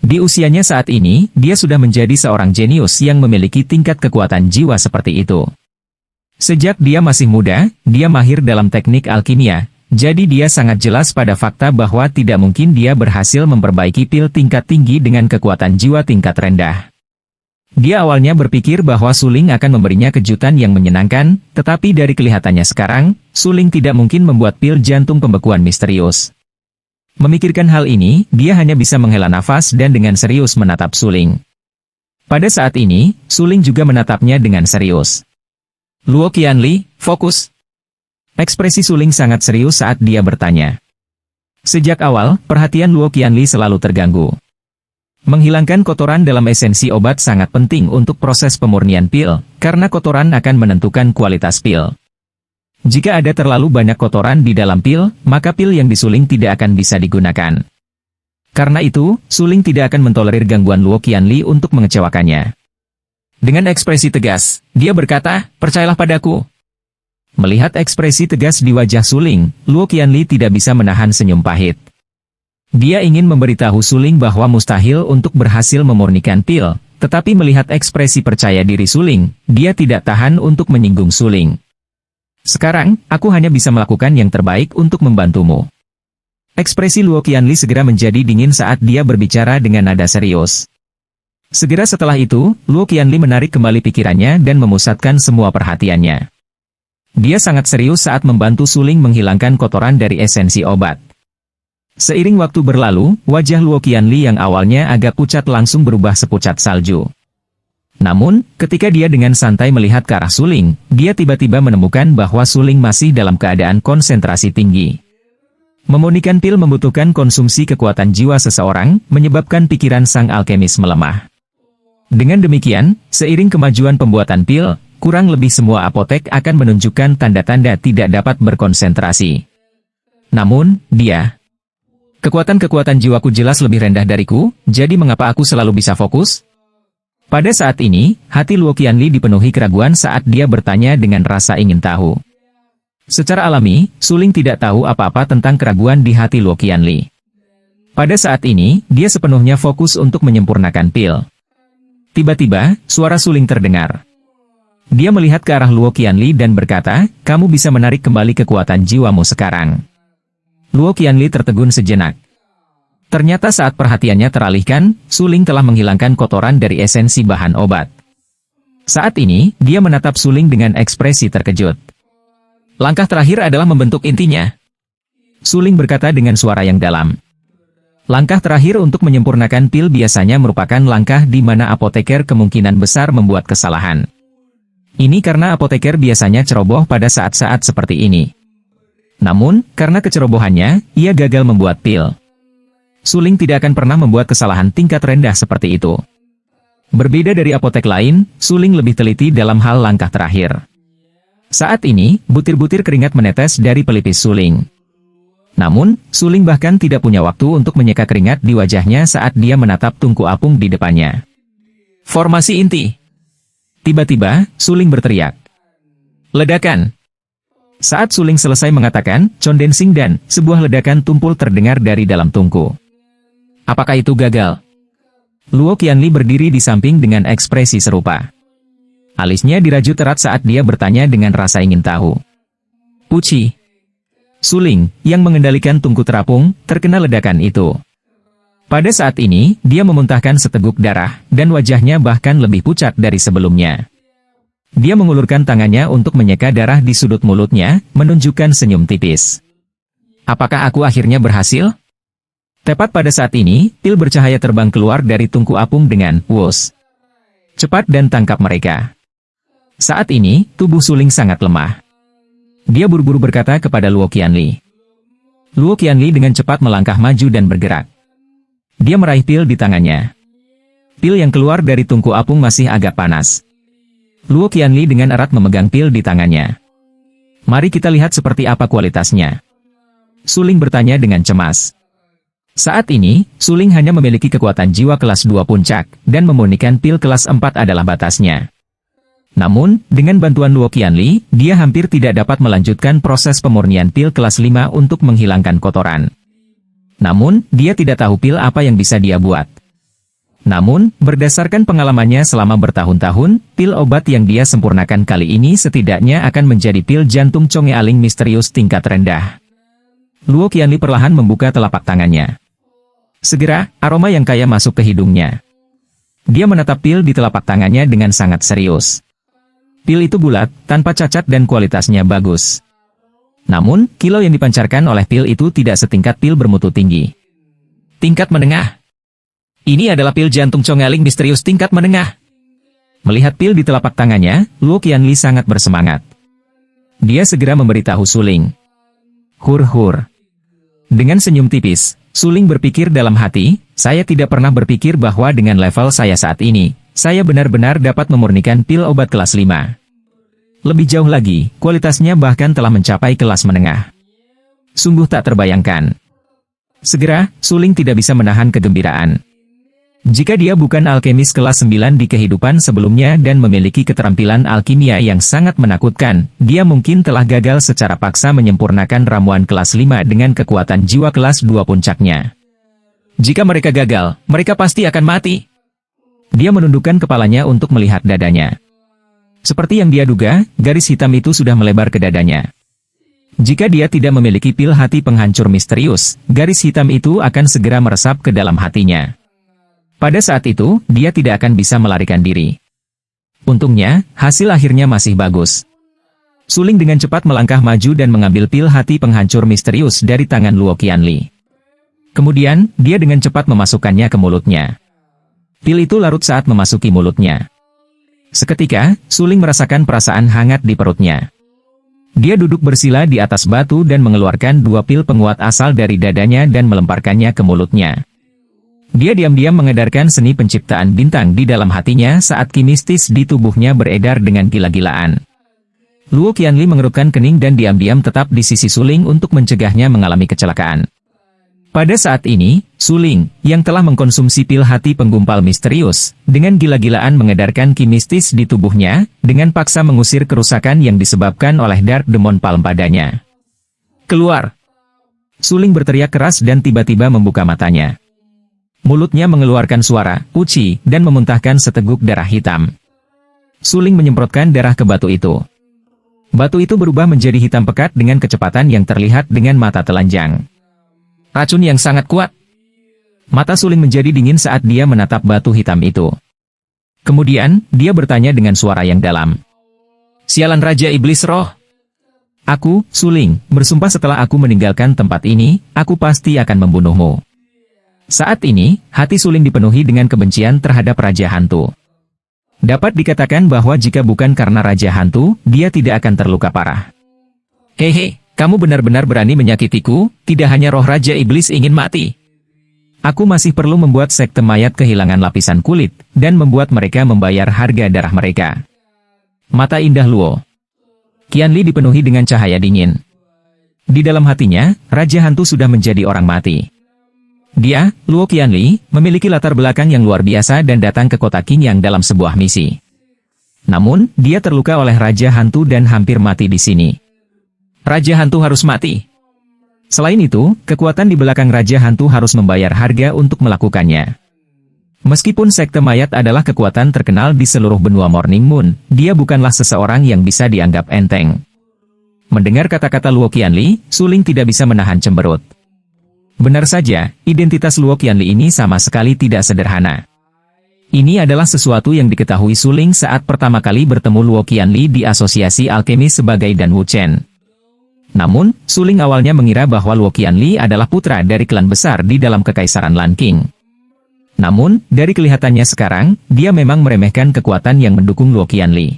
Di usianya saat ini, dia sudah menjadi seorang jenius yang memiliki tingkat kekuatan jiwa seperti itu. Sejak dia masih muda, dia mahir dalam teknik alkimia, jadi dia sangat jelas pada fakta bahwa tidak mungkin dia berhasil memperbaiki pil tingkat tinggi dengan kekuatan jiwa tingkat rendah. Dia awalnya berpikir bahwa Suling akan memberinya kejutan yang menyenangkan, tetapi dari kelihatannya sekarang, Suling tidak mungkin membuat pil jantung pembekuan misterius. Memikirkan hal ini, dia hanya bisa menghela nafas dan dengan serius menatap Suling. Pada saat ini, Suling juga menatapnya dengan serius. Luo Qianli, fokus. Ekspresi Suling sangat serius saat dia bertanya. Sejak awal, perhatian Luo Qianli selalu terganggu. Menghilangkan kotoran dalam esensi obat sangat penting untuk proses pemurnian pil, karena kotoran akan menentukan kualitas pil. Jika ada terlalu banyak kotoran di dalam pil, maka pil yang disuling tidak akan bisa digunakan. Karena itu, Suling tidak akan mentolerir gangguan Luo Qianli untuk mengecewakannya. Dengan ekspresi tegas, dia berkata, percayalah padaku. Melihat ekspresi tegas di wajah Suling, Luo Qianli tidak bisa menahan senyum pahit. Dia ingin memberitahu Suling bahwa mustahil untuk berhasil memurnikan pil, tetapi melihat ekspresi percaya diri Suling, dia tidak tahan untuk menyinggung Suling. Sekarang, aku hanya bisa melakukan yang terbaik untuk membantumu. Ekspresi Luo Qianli segera menjadi dingin saat dia berbicara dengan nada serius. Segera setelah itu, Luo Qianli menarik kembali pikirannya dan memusatkan semua perhatiannya. Dia sangat serius saat membantu Suling menghilangkan kotoran dari esensi obat. Seiring waktu berlalu, wajah Luo Qianli yang awalnya agak pucat langsung berubah sepucat salju. Namun, ketika dia dengan santai melihat ke arah Suling, dia tiba-tiba menemukan bahwa Suling masih dalam keadaan konsentrasi tinggi. Memurnikan pil membutuhkan konsumsi kekuatan jiwa seseorang, menyebabkan pikiran sang alkemis melemah. Dengan demikian, seiring kemajuan pembuatan pil, kurang lebih semua apotek akan menunjukkan tanda-tanda tidak dapat berkonsentrasi. Namun, kekuatan-kekuatan jiwaku jelas lebih rendah dariku, jadi mengapa aku selalu bisa fokus? Pada saat ini, hati Luo Qianli dipenuhi keraguan saat dia bertanya dengan rasa ingin tahu. Secara alami, Suling tidak tahu apa-apa tentang keraguan di hati Luo Qianli. Pada saat ini, dia sepenuhnya fokus untuk menyempurnakan pil. Tiba-tiba, suara Suling terdengar. Dia melihat ke arah Luo Qianli dan berkata, kamu bisa menarik kembali kekuatan jiwamu sekarang. Luo Qianli tertegun sejenak. Ternyata saat perhatiannya teralihkan, Suling telah menghilangkan kotoran dari esensi bahan obat. Saat ini, dia menatap Suling dengan ekspresi terkejut. Langkah terakhir adalah membentuk intinya. Suling berkata dengan suara yang dalam. Langkah terakhir untuk menyempurnakan pil biasanya merupakan langkah di mana apoteker kemungkinan besar membuat kesalahan. Ini karena apoteker biasanya ceroboh pada saat-saat seperti ini. Namun, karena kecerobohannya, ia gagal membuat pil. Suling tidak akan pernah membuat kesalahan tingkat rendah seperti itu. Berbeda dari apotek lain, Suling lebih teliti dalam hal langkah terakhir. Saat ini, butir-butir keringat menetes dari pelipis Suling. Namun, Suling bahkan tidak punya waktu untuk menyeka keringat di wajahnya saat dia menatap tungku apung di depannya. Formasi inti. Tiba-tiba, Suling berteriak. Ledakan! Saat Suling selesai mengatakan, condensing dan sebuah ledakan tumpul terdengar dari dalam tungku. Apakah itu gagal? Luo Qianli berdiri di samping dengan ekspresi serupa. Alisnya dirajut erat saat dia bertanya dengan rasa ingin tahu. Uci. Suling, yang mengendalikan tungku terapung, terkena ledakan itu. Pada saat ini, dia memuntahkan seteguk darah, dan wajahnya bahkan lebih pucat dari sebelumnya. Dia mengulurkan tangannya untuk menyeka darah di sudut mulutnya, menunjukkan senyum tipis. Apakah aku akhirnya berhasil? Tepat pada saat ini, pil bercahaya terbang keluar dari tungku apung dengan "Wus." Cepat dan tangkap mereka. Saat ini, tubuh Suling sangat lemah. Dia buru-buru berkata kepada Luo Qianli. Luo Qianli dengan cepat melangkah maju dan bergerak. Dia meraih pil di tangannya. Pil yang keluar dari tungku apung masih agak panas. Luo Qianli dengan erat memegang pil di tangannya. Mari kita lihat seperti apa kualitasnya. Suling bertanya dengan cemas. Saat ini, Suling hanya memiliki kekuatan jiwa kelas 2 puncak, dan memurnikan pil kelas 4 adalah batasnya. Namun, dengan bantuan Luo Qianli, dia hampir tidak dapat melanjutkan proses pemurnian pil kelas 5 untuk menghilangkan kotoran. Namun, dia tidak tahu pil apa yang bisa dia buat. Namun, berdasarkan pengalamannya selama bertahun-tahun, pil obat yang dia sempurnakan kali ini setidaknya akan menjadi pil jantung Conge Aling misterius tingkat rendah. Luo Qianli perlahan membuka telapak tangannya. Segera, aroma yang kaya masuk ke hidungnya. Dia menatap pil di telapak tangannya dengan sangat serius. Pil itu bulat, tanpa cacat dan kualitasnya bagus. Namun, kilau yang dipancarkan oleh pil itu tidak setingkat pil bermutu tinggi. Tingkat menengah. Ini adalah pil jantung Conge Aling misterius tingkat menengah. Melihat pil di telapak tangannya, Luo Qianli sangat bersemangat. Dia segera memberitahu Suling. Hur-hur. Dengan senyum tipis, Suling berpikir dalam hati, saya tidak pernah berpikir bahwa dengan level saya saat ini, saya benar-benar dapat memurnikan pil obat kelas 5. Lebih jauh lagi, kualitasnya bahkan telah mencapai kelas menengah. Sungguh tak terbayangkan. Segera, Suling tidak bisa menahan kegembiraan. Jika dia bukan alkemis kelas 9 di kehidupan sebelumnya dan memiliki keterampilan alkimia yang sangat menakutkan, dia mungkin telah gagal secara paksa menyempurnakan ramuan kelas 5 dengan kekuatan jiwa kelas 2 puncaknya. Jika mereka gagal, mereka pasti akan mati. Dia menundukkan kepalanya untuk melihat dadanya. Seperti yang dia duga, garis hitam itu sudah melebar ke dadanya. Jika dia tidak memiliki pil hati penghancur misterius, garis hitam itu akan segera meresap ke dalam hatinya. Pada saat itu, dia tidak akan bisa melarikan diri. Untungnya, hasil akhirnya masih bagus. Suling dengan cepat melangkah maju dan mengambil pil hati penghancur misterius dari tangan Luo Qianli. Kemudian, dia dengan cepat memasukkannya ke mulutnya. Pil itu larut saat memasuki mulutnya. Seketika, Suling merasakan perasaan hangat di perutnya. Dia duduk bersila di atas batu dan mengeluarkan 2 pil penguat asal dari dadanya dan melemparkannya ke mulutnya. Dia diam-diam mengedarkan seni penciptaan bintang di dalam hatinya saat ki mistis di tubuhnya beredar dengan gila-gilaan. Luo Qianli mengerutkan kening dan diam-diam tetap di sisi Suling untuk mencegahnya mengalami kecelakaan. Pada saat ini, Suling, yang telah mengkonsumsi pil hati penggumpal misterius, dengan gila-gilaan mengedarkan ki mistis di tubuhnya, dengan paksa mengusir kerusakan yang disebabkan oleh Dark Demon Palm padanya. Keluar! Suling berteriak keras dan tiba-tiba membuka matanya. Mulutnya mengeluarkan suara, uci, dan memuntahkan seteguk darah hitam. Suling menyemprotkan darah ke batu itu. Batu itu berubah menjadi hitam pekat dengan kecepatan yang terlihat dengan mata telanjang. Racun yang sangat kuat. Mata Suling menjadi dingin saat dia menatap batu hitam itu. Kemudian, dia bertanya dengan suara yang dalam. Sialan Raja Iblis Roh. Aku, Suling, bersumpah setelah aku meninggalkan tempat ini, aku pasti akan membunuhmu. Saat ini, hati Suling dipenuhi dengan kebencian terhadap Raja Hantu. Dapat dikatakan bahwa jika bukan karena Raja Hantu, dia tidak akan terluka parah. Hehe, kamu benar-benar berani menyakitiku, tidak hanya roh Raja Iblis ingin mati. Aku masih perlu membuat sekte mayat kehilangan lapisan kulit, dan membuat mereka membayar harga darah mereka. Mata indah Luo. Qianli dipenuhi dengan cahaya dingin. Di dalam hatinya, Raja Hantu sudah menjadi orang mati. Dia, Luo Qianli, memiliki latar belakang yang luar biasa dan datang ke kota Qingyang dalam sebuah misi. Namun, dia terluka oleh Raja Hantu dan hampir mati di sini. Raja Hantu harus mati. Selain itu, kekuatan di belakang Raja Hantu harus membayar harga untuk melakukannya. Meskipun sekte mayat adalah kekuatan terkenal di seluruh benua Morning Moon, dia bukanlah seseorang yang bisa dianggap enteng. Mendengar kata-kata Luo Qianli, Suling tidak bisa menahan cemberut. Benar saja, identitas Luo Qianli ini sama sekali tidak sederhana. Ini adalah sesuatu yang diketahui Suling saat pertama kali bertemu Luo Qianli di Asosiasi Alkemi sebagai Dan Wuchen. Namun, Suling awalnya mengira bahwa Luo Qianli adalah putra dari klan besar di dalam Kekaisaran Lanqing. Namun, dari kelihatannya sekarang, dia memang meremehkan kekuatan yang mendukung Luo Qianli.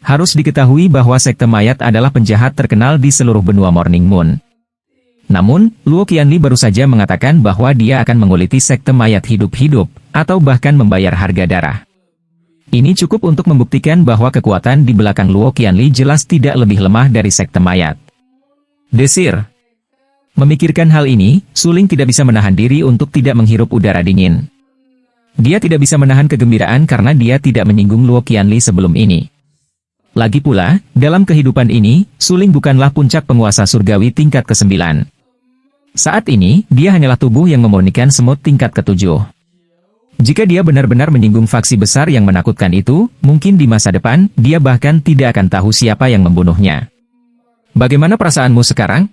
Harus diketahui bahwa sekte mayat adalah penjahat terkenal di seluruh benua Morning Moon. Namun, Luo Qianli baru saja mengatakan bahwa dia akan menguliti sekte mayat hidup-hidup, atau bahkan membayar harga darah. Ini cukup untuk membuktikan bahwa kekuatan di belakang Luo Qianli jelas tidak lebih lemah dari sekte mayat. Desir. Memikirkan hal ini, Suling tidak bisa menahan diri untuk tidak menghirup udara dingin. Dia tidak bisa menahan kegembiraan karena dia tidak menyinggung Luo Qianli sebelum ini. Lagi pula, dalam kehidupan ini, Suling bukanlah puncak penguasa surgawi tingkat ke-9. Saat ini, dia hanyalah tubuh yang memurnikan semut tingkat ke-7. Jika dia benar-benar menyinggung faksi besar yang menakutkan itu, mungkin di masa depan, dia bahkan tidak akan tahu siapa yang membunuhnya. Bagaimana perasaanmu sekarang?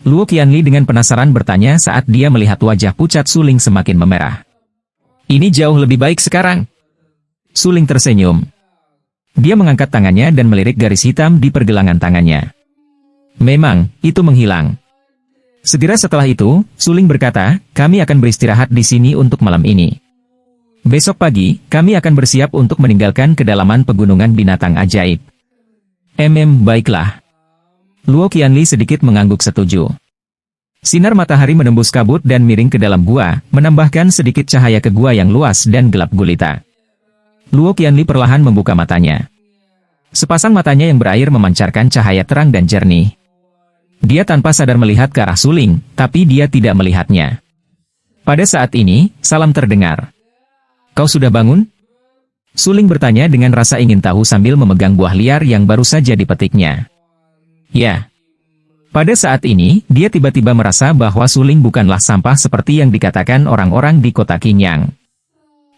Luo Qianli dengan penasaran bertanya saat dia melihat wajah pucat Suling semakin memerah. Ini jauh lebih baik sekarang. Suling tersenyum. Dia mengangkat tangannya dan melirik garis hitam di pergelangan tangannya. Memang, itu menghilang. Segera setelah itu, Suling berkata, kami akan beristirahat di sini untuk malam ini. Besok pagi, kami akan bersiap untuk meninggalkan kedalaman pegunungan binatang ajaib. Baiklah. Luo Qianli sedikit mengangguk setuju. Sinar matahari menembus kabut dan miring ke dalam gua, menambahkan sedikit cahaya ke gua yang luas dan gelap gulita. Luo Qianli perlahan membuka matanya. Sepasang matanya yang berair memancarkan cahaya terang dan jernih. Dia tanpa sadar melihat ke arah Suling, tapi dia tidak melihatnya. Pada saat ini, salam terdengar. Kau sudah bangun? Suling bertanya dengan rasa ingin tahu sambil memegang buah liar yang baru saja dipetiknya. Ya. Pada saat ini, dia tiba-tiba merasa bahwa Suling bukanlah sampah seperti yang dikatakan orang-orang di kota Qingyang.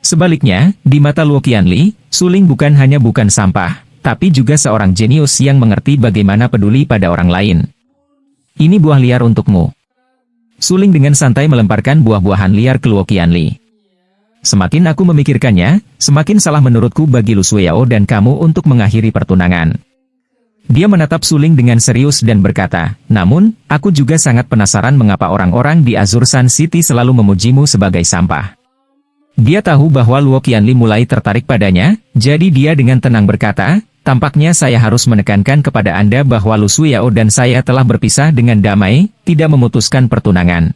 Sebaliknya, di mata Luo Qianli, Suling bukan hanya bukan sampah, tapi juga seorang jenius yang mengerti bagaimana peduli pada orang lain. Ini buah liar untukmu. Suling dengan santai melemparkan buah-buahan liar ke Luo Qianli. Semakin aku memikirkannya, semakin salah menurutku bagi Lu Suiyao dan kamu untuk mengakhiri pertunangan. Dia menatap Suling dengan serius dan berkata, namun, aku juga sangat penasaran mengapa orang-orang di Azure Sun City selalu memujimu sebagai sampah. Dia tahu bahwa Luo Qianli mulai tertarik padanya, jadi dia dengan tenang berkata, tampaknya saya harus menekankan kepada Anda bahwa Lu Suiyao dan saya telah berpisah dengan damai, tidak memutuskan pertunangan.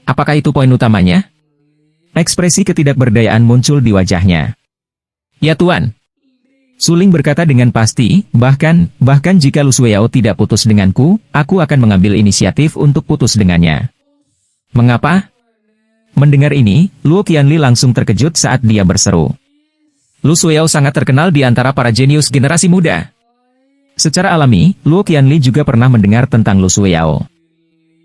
Apakah itu poin utamanya? Ekspresi ketidakberdayaan muncul di wajahnya. Ya Tuan. Suling berkata dengan pasti, bahkan jika Lu Suiyao tidak putus denganku, aku akan mengambil inisiatif untuk putus dengannya. Mengapa? Mendengar ini, Luo Qianli langsung terkejut saat dia berseru. Lu Suiyao sangat terkenal di antara para jenius generasi muda. Secara alami, Luo Qianli juga pernah mendengar tentang Lu Suiyao.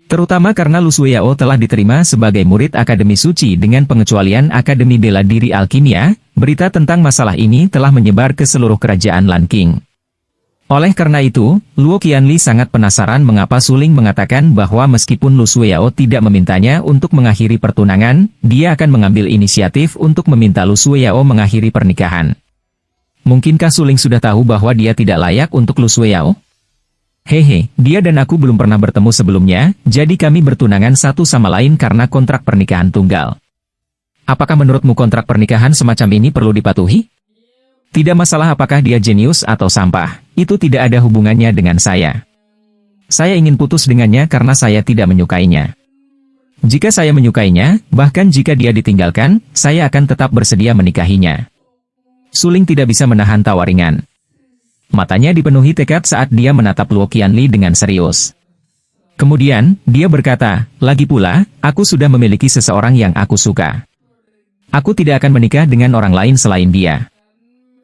Terutama karena Lu Suiyao telah diterima sebagai murid Akademi Suci dengan pengecualian Akademi Bela Diri Alkimia, berita tentang masalah ini telah menyebar ke seluruh kerajaan Lanqing. Oleh karena itu, Luo Qianli sangat penasaran mengapa Suling mengatakan bahwa meskipun Lu Suiyao tidak memintanya untuk mengakhiri pertunangan, dia akan mengambil inisiatif untuk meminta Lu Suiyao mengakhiri pernikahan. Mungkinkah Suling sudah tahu bahwa dia tidak layak untuk Lu Suiyao? Hehe, dia dan aku belum pernah bertemu sebelumnya, jadi kami bertunangan satu sama lain karena kontrak pernikahan tunggal. Apakah menurutmu kontrak pernikahan semacam ini perlu dipatuhi? Tidak masalah apakah dia jenius atau sampah, itu tidak ada hubungannya dengan saya. Saya ingin putus dengannya karena saya tidak menyukainya. Jika saya menyukainya, bahkan jika dia ditinggalkan, saya akan tetap bersedia menikahinya. Suling tidak bisa menahan tawa ringan. Matanya dipenuhi tekad saat dia menatap Luo Qianli dengan serius. Kemudian, dia berkata, lagi pula, aku sudah memiliki seseorang yang aku suka. Aku tidak akan menikah dengan orang lain selain dia.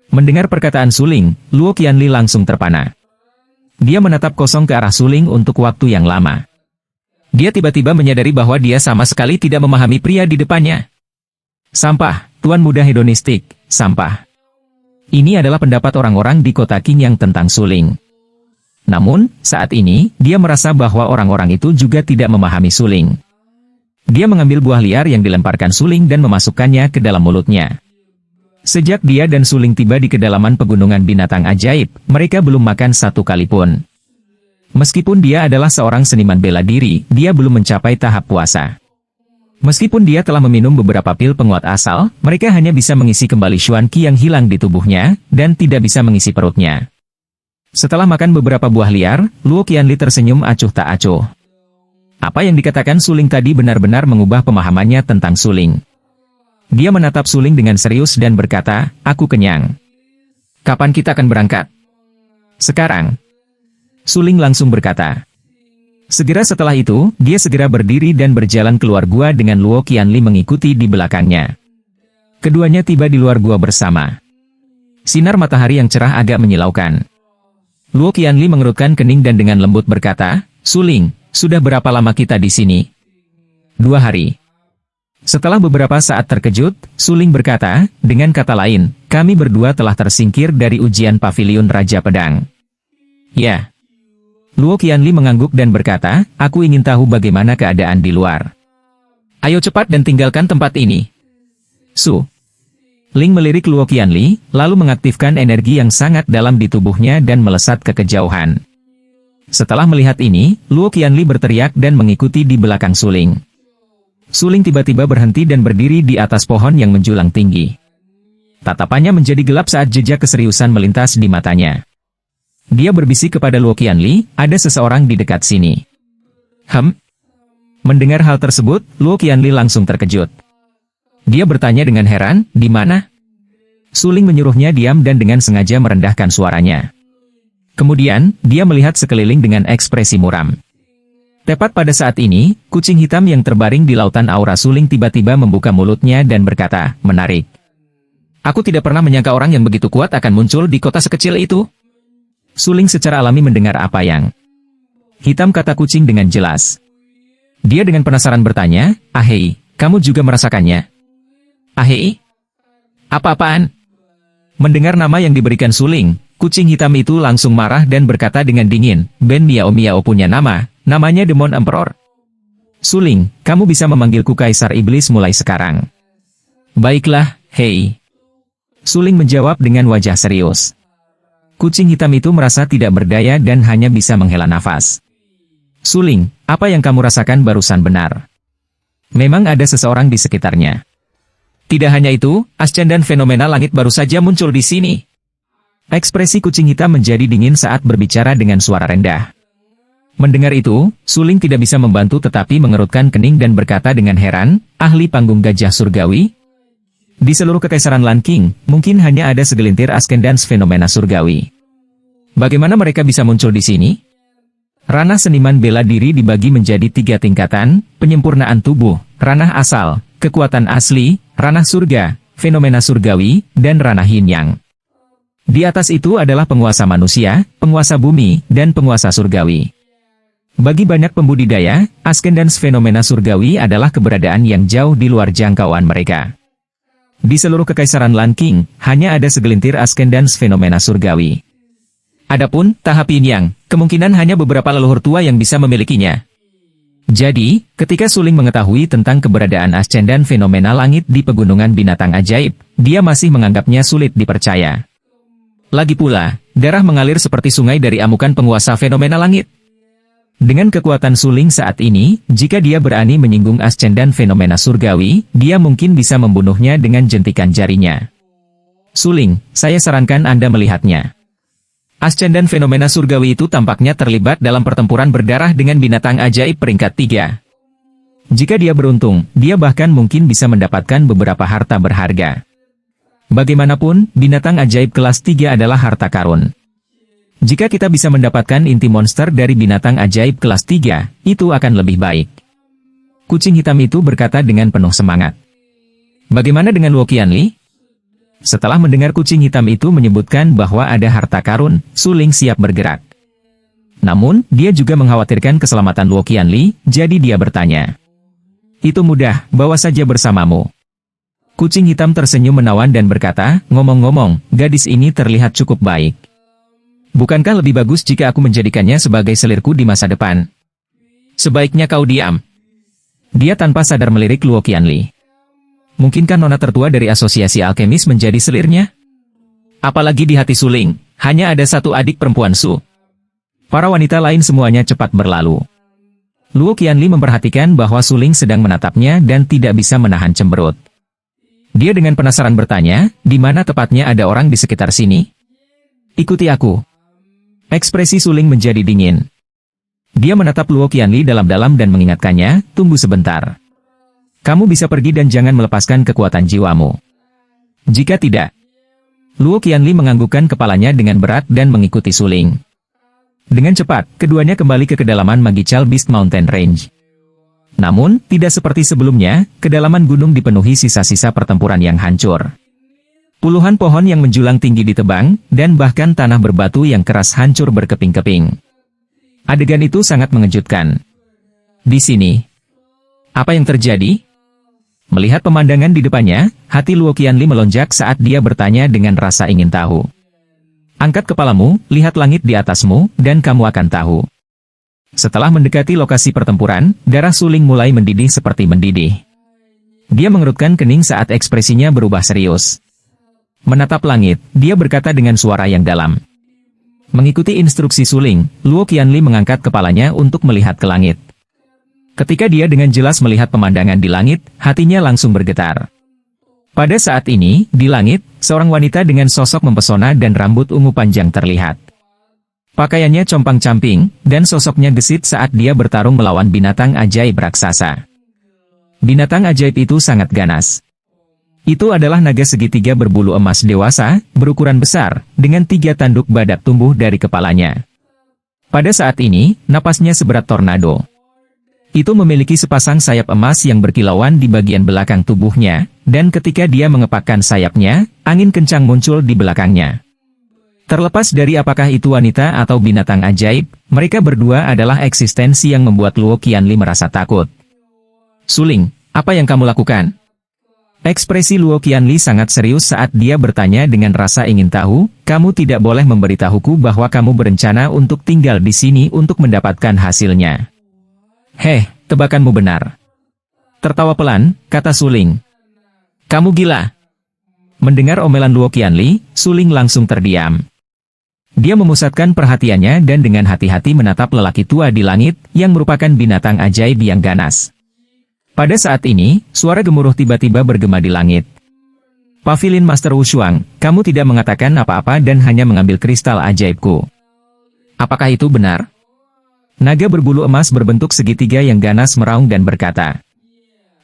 Mendengar perkataan Suling, Luo Qianli langsung terpana. Dia menatap kosong ke arah Suling untuk waktu yang lama. Dia tiba-tiba menyadari bahwa dia sama sekali tidak memahami pria di depannya. Sampah, tuan muda hedonistik, sampah. Ini adalah pendapat orang-orang di kota Qingyang tentang Suling. Namun, saat ini, dia merasa bahwa orang-orang itu juga tidak memahami Suling. Dia mengambil buah liar yang dilemparkan Suling dan memasukkannya ke dalam mulutnya. Sejak dia dan Suling tiba di kedalaman pegunungan binatang ajaib, mereka belum makan satu kali pun. Meskipun dia adalah seorang seniman bela diri, dia belum mencapai tahap puasa. Meskipun dia telah meminum beberapa pil penguat asal, mereka hanya bisa mengisi kembali Xuan Qi yang hilang di tubuhnya, dan tidak bisa mengisi perutnya. Setelah makan beberapa buah liar, Luo Qianli tersenyum acuh tak acuh. Apa yang dikatakan Suling tadi benar-benar mengubah pemahamannya tentang Suling. Dia menatap Suling dengan serius dan berkata, aku kenyang. Kapan kita akan berangkat? Sekarang. Suling langsung berkata. Segera setelah itu, dia segera berdiri dan berjalan keluar gua dengan Luo Qianli mengikuti di belakangnya. Keduanya tiba di luar gua bersama. Sinar matahari yang cerah agak menyilaukan. Luo Qianli mengerutkan kening dan dengan lembut berkata, Suling, sudah berapa lama kita di sini? 2 hari. Setelah beberapa saat terkejut, Suling berkata, dengan kata lain, kami berdua telah tersingkir dari ujian pavilion Raja Pedang. Ya. Luo Qianli mengangguk dan berkata, aku ingin tahu bagaimana keadaan di luar. Ayo cepat dan tinggalkan tempat ini. Su. Ling melirik Luo Qianli, lalu mengaktifkan energi yang sangat dalam di tubuhnya dan melesat ke kejauhan. Setelah melihat ini, Luo Qianli berteriak dan mengikuti di belakang Suling. Suling tiba-tiba berhenti dan berdiri di atas pohon yang menjulang tinggi. Tatapannya menjadi gelap saat jejak keseriusan melintas di matanya. Dia berbisik kepada Luo Qianli, ada seseorang di dekat sini. Mendengar hal tersebut, Luo Qianli langsung terkejut. Dia bertanya dengan heran, di mana? Suling menyuruhnya diam dan dengan sengaja merendahkan suaranya. Kemudian, dia melihat sekeliling dengan ekspresi muram. Tepat pada saat ini, kucing hitam yang terbaring di lautan aura Suling tiba-tiba membuka mulutnya dan berkata, menarik. Aku tidak pernah menyangka orang yang begitu kuat akan muncul di kota sekecil itu. Suling secara alami mendengar apa yang hitam kata kucing dengan jelas. Dia dengan penasaran bertanya, Ahei, kamu juga merasakannya? Ahei? Apa-apaan? Mendengar nama yang diberikan Suling, kucing hitam itu langsung marah dan berkata dengan dingin, Ben Miao Miao punya nama, namanya Demon Emperor. Suling, kamu bisa memanggilku Kaisar Iblis mulai sekarang. Baiklah, hei. Suling menjawab dengan wajah serius. Kucing hitam itu merasa tidak berdaya dan hanya bisa menghela nafas. Suling, apa yang kamu rasakan barusan benar. Memang ada seseorang di sekitarnya. Tidak hanya itu, ascendan fenomena langit baru saja muncul di sini. Ekspresi kucing hitam menjadi dingin saat berbicara dengan suara rendah. Mendengar itu, Suling tidak bisa membantu tetapi mengerutkan kening dan berkata dengan heran, ahli panggung gajah surgawi? Di seluruh kekaisaran Lanqing, mungkin hanya ada segelintir ascendans fenomena surgawi. Bagaimana mereka bisa muncul di sini? Ranah seniman bela diri dibagi menjadi 3 tingkatan, penyempurnaan tubuh, ranah asal, kekuatan asli, ranah surga, fenomena surgawi, dan ranah yin yang. Di atas itu adalah penguasa manusia, penguasa bumi, dan penguasa surgawi. Bagi banyak pembudidaya, ascendans fenomena surgawi adalah keberadaan yang jauh di luar jangkauan mereka. Di seluruh kekaisaran Lanqing, hanya ada segelintir ascendans fenomena surgawi. Adapun tahap yin yang, kemungkinan hanya beberapa leluhur tua yang bisa memilikinya. Jadi, ketika Suling mengetahui tentang keberadaan ascendan fenomena langit di pegunungan binatang ajaib, dia masih menganggapnya sulit dipercaya. Lagi pula, darah mengalir seperti sungai dari amukan penguasa fenomena langit. Dengan kekuatan suling saat ini, jika dia berani menyinggung ascendan fenomena surgawi, dia mungkin bisa membunuhnya dengan jentikan jarinya. Suling, saya sarankan Anda melihatnya. Ascendan fenomena surgawi itu tampaknya terlibat dalam pertempuran berdarah dengan binatang ajaib peringkat 3. Jika dia beruntung, dia bahkan mungkin bisa mendapatkan beberapa harta berharga. Bagaimanapun, binatang ajaib kelas 3 adalah harta karun. Jika kita bisa mendapatkan inti monster dari binatang ajaib kelas 3, itu akan lebih baik. Kucing hitam itu berkata dengan penuh semangat. Bagaimana dengan Luo Qianli? Setelah mendengar kucing hitam itu menyebutkan bahwa ada harta karun, Suling siap bergerak. Namun, dia juga mengkhawatirkan keselamatan Luo Qianli, jadi dia bertanya. Itu mudah, bawa saja bersamamu. Kucing hitam tersenyum menawan dan berkata, ngomong-ngomong, gadis ini terlihat cukup baik. Bukankah lebih bagus jika aku menjadikannya sebagai selirku di masa depan? Sebaiknya kau diam. Dia tanpa sadar melirik Luo Qianli. Mungkinkah nona tertua dari asosiasi alkemis menjadi selirnya? Apalagi di hati Suling, hanya ada satu adik perempuan Su. Para wanita lain semuanya cepat berlalu. Luo Qianli memperhatikan bahwa Suling sedang menatapnya dan tidak bisa menahan cemberut. Dia dengan penasaran bertanya, di mana tepatnya ada orang di sekitar sini? Ikuti aku. Ekspresi Suling menjadi dingin. Dia menatap Luo Qianli dalam-dalam dan mengingatkannya, tunggu sebentar. Kamu bisa pergi dan jangan melepaskan kekuatan jiwamu. Jika tidak, Luo Qianli menganggukkan kepalanya dengan berat dan mengikuti Suling. Dengan cepat, keduanya kembali ke kedalaman Magical Beast Mountain Range. Namun, tidak seperti sebelumnya, kedalaman gunung dipenuhi sisa-sisa pertempuran yang hancur. Puluhan pohon yang menjulang tinggi ditebang, dan bahkan tanah berbatu yang keras hancur berkeping-keping. Adegan itu sangat mengejutkan. Di sini, apa yang terjadi? Melihat pemandangan di depannya, hati Luo Qianli melonjak saat dia bertanya dengan rasa ingin tahu. Angkat kepalamu, lihat langit di atasmu, dan kamu akan tahu. Setelah mendekati lokasi pertempuran, darah Suling mulai mendidih seperti mendidih. Dia mengerutkan kening saat ekspresinya berubah serius. Menatap langit, dia berkata dengan suara yang dalam. Mengikuti instruksi Suling, Luo Qianli mengangkat kepalanya untuk melihat ke langit. Ketika dia dengan jelas melihat pemandangan di langit, hatinya langsung bergetar. Pada saat ini, di langit, seorang wanita dengan sosok mempesona dan rambut ungu panjang terlihat. Pakaiannya compang-camping, dan sosoknya gesit saat dia bertarung melawan binatang ajaib raksasa. Binatang ajaib itu sangat ganas. Itu adalah naga segitiga berbulu emas dewasa, berukuran besar, dengan 3 tanduk badak tumbuh dari kepalanya. Pada saat ini, napasnya seberat tornado. Itu memiliki sepasang sayap emas yang berkilauan di bagian belakang tubuhnya, dan ketika dia mengepakkan sayapnya, angin kencang muncul di belakangnya. Terlepas dari apakah itu wanita atau binatang ajaib, mereka berdua adalah eksistensi yang membuat Luo Qianli merasa takut. Suling, apa yang kamu lakukan? Ekspresi Luo Qianli sangat serius saat dia bertanya dengan rasa ingin tahu, kamu tidak boleh memberitahuku bahwa kamu berencana untuk tinggal di sini untuk mendapatkan hasilnya. Tebakanmu benar. Tertawa pelan, kata Suling. Kamu gila. Mendengar omelan Luo Qianli, Suling langsung terdiam. Dia memusatkan perhatiannya dan dengan hati-hati menatap lelaki tua di langit, yang merupakan binatang ajaib yang ganas. Pada saat ini, suara gemuruh tiba-tiba bergema di langit. Pavilion Master Wu Shuang, kamu tidak mengatakan apa-apa dan hanya mengambil kristal ajaibku. Apakah itu benar? Naga berbulu emas berbentuk segitiga yang ganas meraung dan berkata,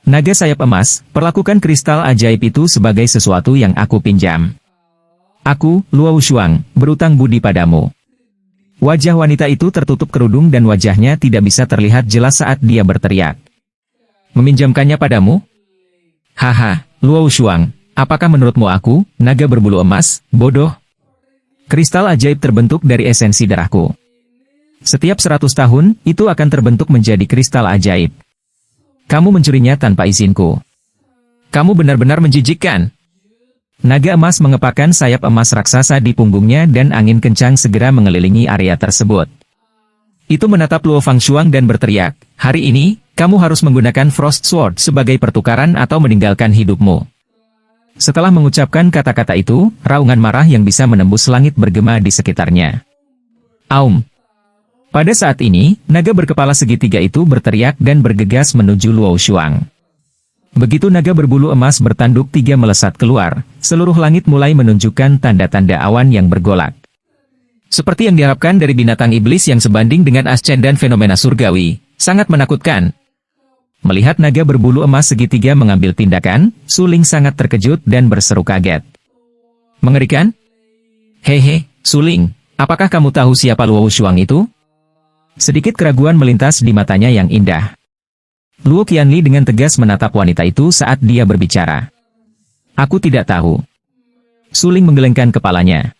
Naga sayap emas, perlakukan kristal ajaib itu sebagai sesuatu yang aku pinjam. Aku, Luo Shuang, berutang budi padamu. Wajah wanita itu tertutup kerudung dan wajahnya tidak bisa terlihat jelas saat dia berteriak. Meminjamkannya padamu? Haha, Luo Shuang, apakah menurutmu aku, naga berbulu emas, bodoh? Kristal ajaib terbentuk dari esensi darahku. Setiap 100 tahun, itu akan terbentuk menjadi kristal ajaib. Kamu mencurinya tanpa izinku. Kamu benar-benar menjijikkan. Naga emas mengepakkan sayap emas raksasa di punggungnya dan angin kencang segera mengelilingi area tersebut. Itu menatap Luo Fangshuang dan berteriak, hari ini, kamu harus menggunakan Frost Sword sebagai pertukaran atau meninggalkan hidupmu. Setelah mengucapkan kata-kata itu, raungan marah yang bisa menembus langit bergema di sekitarnya. Aum! Pada saat ini, naga berkepala segitiga itu berteriak dan bergegas menuju Luo Shuang. Begitu naga berbulu emas bertanduk tiga melesat keluar, seluruh langit mulai menunjukkan tanda-tanda awan yang bergolak. Seperti yang diharapkan dari binatang iblis yang sebanding dengan ascendan fenomena surgawi, sangat menakutkan. Melihat naga berbulu emas segitiga mengambil tindakan, Suling sangat terkejut dan berseru kaget. Mengerikan? Hehe, Suling, apakah kamu tahu siapa Luo Shuang itu? Sedikit keraguan melintas di matanya yang indah. Luo Qianli dengan tegas menatap wanita itu saat dia berbicara. Aku tidak tahu. Suling menggelengkan kepalanya.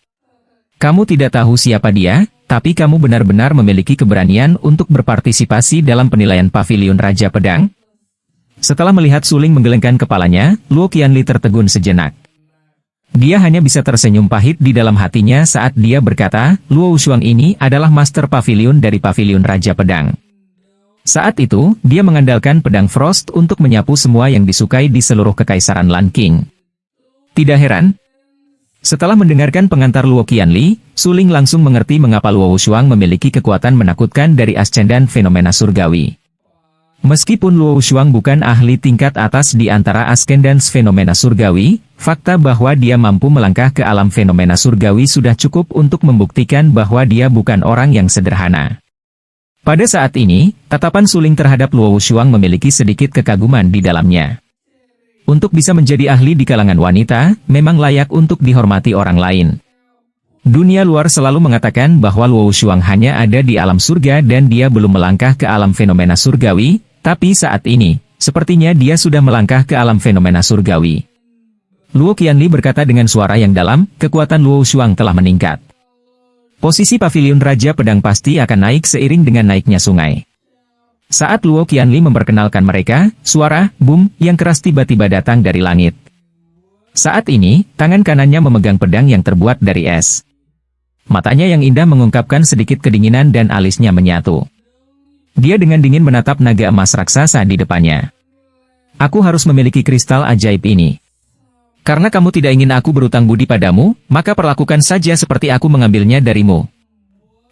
Kamu tidak tahu siapa dia, tapi kamu benar-benar memiliki keberanian untuk berpartisipasi dalam penilaian Pavilion Raja Pedang? Setelah melihat Suling menggelengkan kepalanya, Luo Qianli tertegun sejenak. Dia hanya bisa tersenyum pahit di dalam hatinya saat dia berkata, Luo Shuang ini adalah Master Pavilion dari Pavilion Raja Pedang. Saat itu, dia mengandalkan pedang Frost untuk menyapu semua yang disukai di seluruh kekaisaran Lan Qing. Tidak heran. Setelah mendengarkan pengantar Luo Qianli, Suling langsung mengerti mengapa Luo Shuang memiliki kekuatan menakutkan dari ascendan fenomena surgawi. Meskipun Luo Shuang bukan ahli tingkat atas di antara ascendans fenomena surgawi, fakta bahwa dia mampu melangkah ke alam fenomena surgawi sudah cukup untuk membuktikan bahwa dia bukan orang yang sederhana. Pada saat ini, tatapan Suling terhadap Luo Shuang memiliki sedikit kekaguman di dalamnya. Untuk bisa menjadi ahli di kalangan wanita, memang layak untuk dihormati orang lain. Dunia luar selalu mengatakan bahwa Luo Shuang hanya ada di alam surga dan dia belum melangkah ke alam fenomena surgawi, tapi saat ini, sepertinya dia sudah melangkah ke alam fenomena surgawi. Luo Qianli berkata dengan suara yang dalam, kekuatan Luo Shuang telah meningkat. Posisi Pavilion Raja Pedang pasti akan naik seiring dengan naiknya sungai. Saat Luo Qianli memperkenalkan mereka, suara boom yang keras tiba-tiba datang dari langit. Saat ini, tangan kanannya memegang pedang yang terbuat dari es. Matanya yang indah mengungkapkan sedikit kedinginan dan alisnya menyatu. Dia dengan dingin menatap naga emas raksasa di depannya. Aku harus memiliki kristal ajaib ini. Karena kamu tidak ingin aku berutang budi padamu, maka perlakukan saja seperti aku mengambilnya darimu.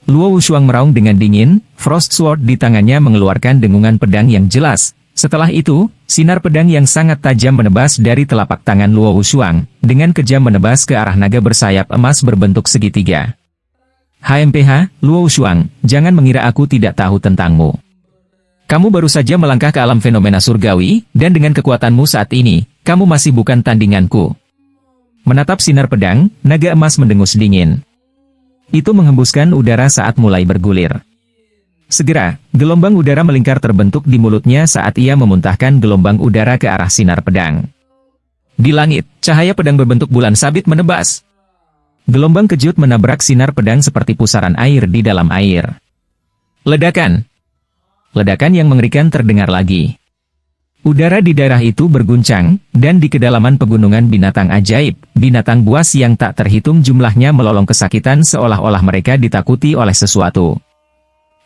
Luo Shuang meraung dengan dingin, Frost Sword di tangannya mengeluarkan dengungan pedang yang jelas. Setelah itu, sinar pedang yang sangat tajam menebas dari telapak tangan Luo Shuang, dengan kejam menebas ke arah naga bersayap emas berbentuk segitiga. HMPH, Luo Shuang, jangan mengira aku tidak tahu tentangmu. Kamu baru saja melangkah ke alam fenomena surgawi, dan dengan kekuatanmu saat ini, kamu masih bukan tandinganku. Menatap sinar pedang, naga emas mendengus dingin. Itu menghembuskan udara saat mulai bergulir. Segera, gelombang udara melingkar terbentuk di mulutnya saat ia memuntahkan gelombang udara ke arah sinar pedang. Di langit, cahaya pedang berbentuk bulan sabit menebas. Gelombang kejut menabrak sinar pedang seperti pusaran air di dalam air. Ledakan! Ledakan yang mengerikan terdengar lagi. Udara di daerah itu berguncang, dan di kedalaman pegunungan binatang ajaib, binatang buas yang tak terhitung jumlahnya melolong kesakitan seolah-olah mereka ditakuti oleh sesuatu.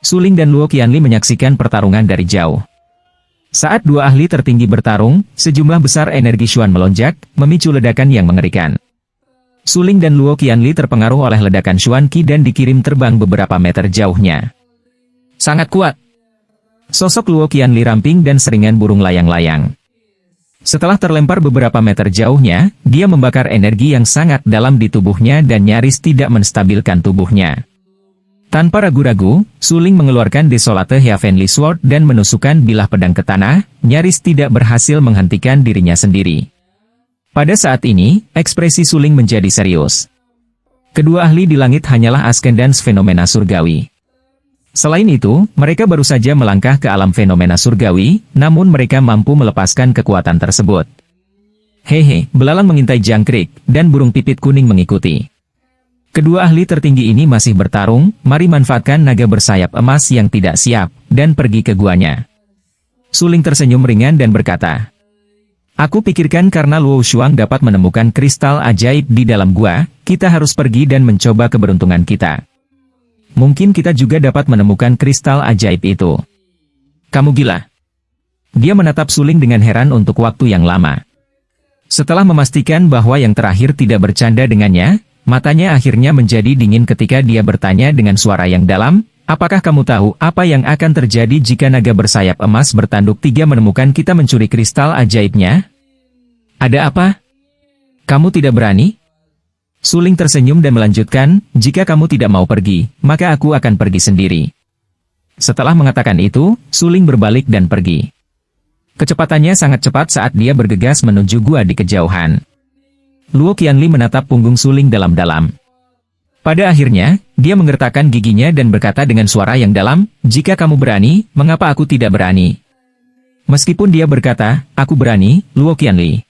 Suling dan Luo Qianli menyaksikan pertarungan dari jauh. Saat dua ahli tertinggi bertarung, sejumlah besar energi Xuan melonjak, memicu ledakan yang mengerikan. Suling dan Luo Qianli terpengaruh oleh ledakan Xuan Qi dan dikirim terbang beberapa meter jauhnya. Sangat kuat. Sosok Luo Qianli ramping dan seringan burung layang-layang. Setelah terlempar beberapa meter jauhnya, dia membakar energi yang sangat dalam di tubuhnya dan nyaris tidak menstabilkan tubuhnya. Tanpa ragu-ragu, Suling mengeluarkan Desolate Heavenly Sword dan menusukkan bilah pedang ke tanah, nyaris tidak berhasil menghentikan dirinya sendiri. Pada saat ini, ekspresi Suling menjadi serius. Kedua ahli di langit hanyalah ascendans fenomena surgawi. Selain itu, mereka baru saja melangkah ke alam fenomena surgawi, namun mereka mampu melepaskan kekuatan tersebut. Hehe, belalang mengintai jangkrik, dan burung pipit kuning mengikuti. Kedua ahli tertinggi ini masih bertarung, mari manfaatkan naga bersayap emas yang tidak siap, dan pergi ke guanya. Suling tersenyum ringan dan berkata, aku pikirkan karena Luo Shuang dapat menemukan kristal ajaib di dalam gua, kita harus pergi dan mencoba keberuntungan kita. Mungkin kita juga dapat menemukan kristal ajaib itu. Kamu gila. Dia menatap Suling dengan heran untuk waktu yang lama. Setelah memastikan bahwa yang terakhir tidak bercanda dengannya, matanya akhirnya menjadi dingin ketika dia bertanya dengan suara yang dalam, apakah kamu tahu apa yang akan terjadi jika naga bersayap emas bertanduk 3 menemukan kita mencuri kristal ajaibnya? Ada apa? Kamu tidak berani? Suling tersenyum dan melanjutkan, jika kamu tidak mau pergi, maka aku akan pergi sendiri. Setelah mengatakan itu, Suling berbalik dan pergi. Kecepatannya sangat cepat saat dia bergegas menuju gua di kejauhan. Luo Qianli menatap punggung Suling dalam-dalam. Pada akhirnya, dia menggertakkan giginya dan berkata dengan suara yang dalam, jika kamu berani, mengapa aku tidak berani? Meskipun dia berkata, aku berani, Luo Qianli.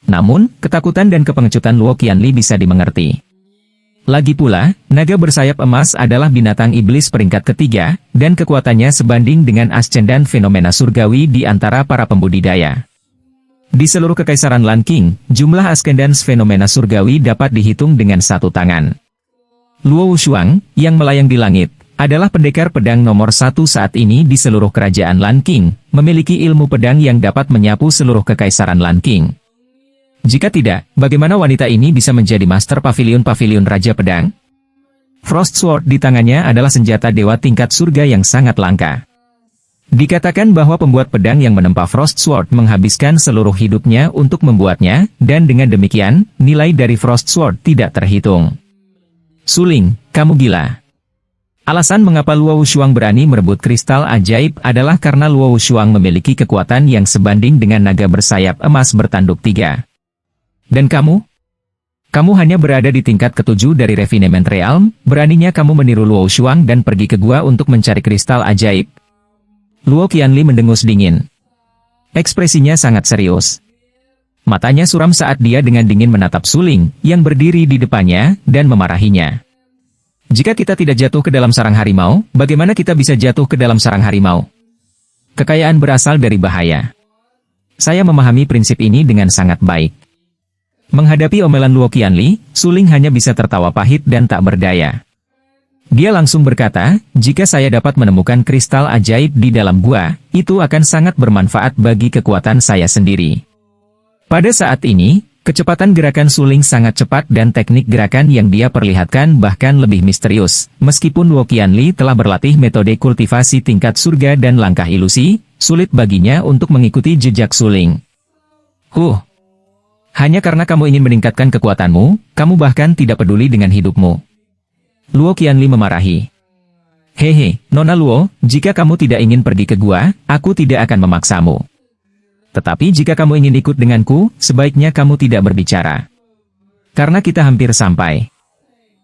Namun, ketakutan dan kepengecutan Luo Qianli bisa dimengerti. Lagi pula, naga bersayap emas adalah binatang iblis peringkat ketiga, dan kekuatannya sebanding dengan ascendan fenomena surgawi di antara para pembudidaya. Di seluruh kekaisaran Lanqing, jumlah ascendans fenomena surgawi dapat dihitung dengan satu tangan. Luo Wushuang, yang melayang di langit, adalah pendekar pedang nomor 1 saat ini di seluruh kerajaan Lanqing, memiliki ilmu pedang yang dapat menyapu seluruh kekaisaran Lanqing. Jika tidak, bagaimana wanita ini bisa menjadi master pavilion-pavilion Raja Pedang? Frost Sword di tangannya adalah senjata dewa tingkat surga yang sangat langka. Dikatakan bahwa pembuat pedang yang menempa Frost Sword menghabiskan seluruh hidupnya untuk membuatnya, dan dengan demikian, nilai dari Frost Sword tidak terhitung. Suling, kamu gila. Alasan mengapa Luo Wushuang berani merebut kristal ajaib adalah karena Luo Wushuang memiliki kekuatan yang sebanding dengan naga bersayap emas bertanduk 3. Dan kamu? Kamu hanya berada di tingkat ke-7 dari Refinement Realm, beraninya kamu meniru Luo Wushuang dan pergi ke gua untuk mencari kristal ajaib. Luo Qianli mendengus dingin. Ekspresinya sangat serius. Matanya suram saat dia dengan dingin menatap Suling, yang berdiri di depannya, dan memarahinya. Jika kita tidak jatuh ke dalam sarang harimau, bagaimana kita bisa jatuh ke dalam sarang harimau? Kekayaan berasal dari bahaya. Saya memahami prinsip ini dengan sangat baik. Menghadapi omelan Luo Qianli, Suling hanya bisa tertawa pahit dan tak berdaya. Dia langsung berkata, jika saya dapat menemukan kristal ajaib di dalam gua, itu akan sangat bermanfaat bagi kekuatan saya sendiri. Pada saat ini, kecepatan gerakan Suling sangat cepat dan teknik gerakan yang dia perlihatkan bahkan lebih misterius. Meskipun Luo Qianli telah berlatih metode kultivasi tingkat surga dan langkah ilusi, sulit baginya untuk mengikuti jejak Suling. Hanya karena kamu ingin meningkatkan kekuatanmu, kamu bahkan tidak peduli dengan hidupmu. Luo Qianli memarahi. Hehe, Nona Luo, jika kamu tidak ingin pergi ke gua, aku tidak akan memaksamu. Tetapi jika kamu ingin ikut denganku, sebaiknya kamu tidak berbicara. Karena kita hampir sampai.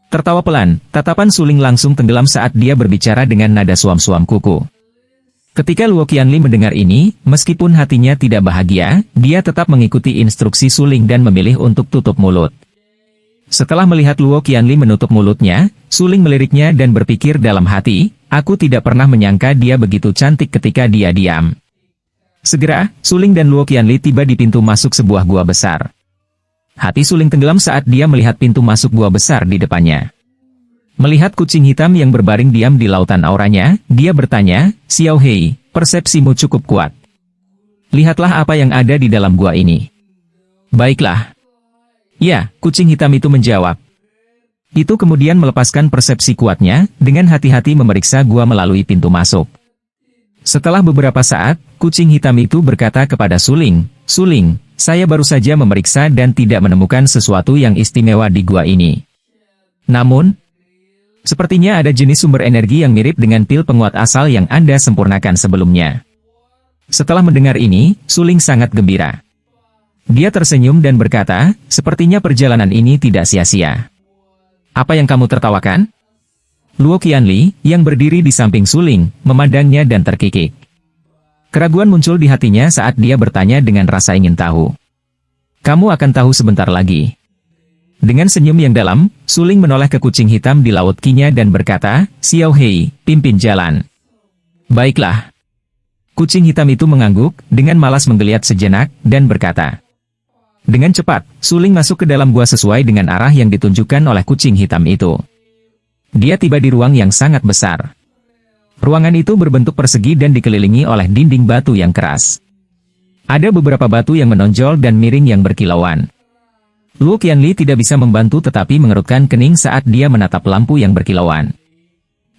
Tertawa pelan, tatapan Suling langsung tenggelam saat dia berbicara dengan nada suam-suam kuku. Ketika Luo Qianli mendengar ini, meskipun hatinya tidak bahagia, dia tetap mengikuti instruksi Suling dan memilih untuk tutup mulut. Setelah melihat Luo Qianli menutup mulutnya, Suling meliriknya dan berpikir dalam hati, aku tidak pernah menyangka dia begitu cantik ketika dia diam. Segera, Suling dan Luo Qianli tiba di pintu masuk sebuah gua besar. Hati Suling tenggelam saat dia melihat pintu masuk gua besar di depannya. Melihat kucing hitam yang berbaring diam di lautan auranya, dia bertanya, Xiao Hei, persepsimu cukup kuat. Lihatlah apa yang ada di dalam gua ini. Baiklah. Ya, kucing hitam itu menjawab. Itu kemudian melepaskan persepsi kuatnya, dengan hati-hati memeriksa gua melalui pintu masuk. Setelah beberapa saat, kucing hitam itu berkata kepada Suling, Suling, saya baru saja memeriksa dan tidak menemukan sesuatu yang istimewa di gua ini. Namun, sepertinya ada jenis sumber energi yang mirip dengan pil penguat asal yang Anda sempurnakan sebelumnya. Setelah mendengar ini, Suling sangat gembira. Dia tersenyum dan berkata, sepertinya perjalanan ini tidak sia-sia. Apa yang kamu tertawakan? Luo Qianli, yang berdiri di samping Suling, memandangnya dan terkikik. Keraguan muncul di hatinya saat dia bertanya dengan rasa ingin tahu. Kamu akan tahu sebentar lagi. Dengan senyum yang dalam, Suling menoleh ke kucing hitam di laut Qi-nya dan berkata, Xiao Hei, pimpin jalan. Baiklah. Kucing hitam itu mengangguk, dengan malas menggeliat sejenak, dan berkata. Dengan cepat, Suling masuk ke dalam gua sesuai dengan arah yang ditunjukkan oleh kucing hitam itu. Dia tiba di ruang yang sangat besar. Ruangan itu berbentuk persegi dan dikelilingi oleh dinding batu yang keras. Ada beberapa batu yang menonjol dan miring yang berkilauan. Luo Qianli tidak bisa membantu tetapi mengerutkan kening saat dia menatap lampu yang berkilauan.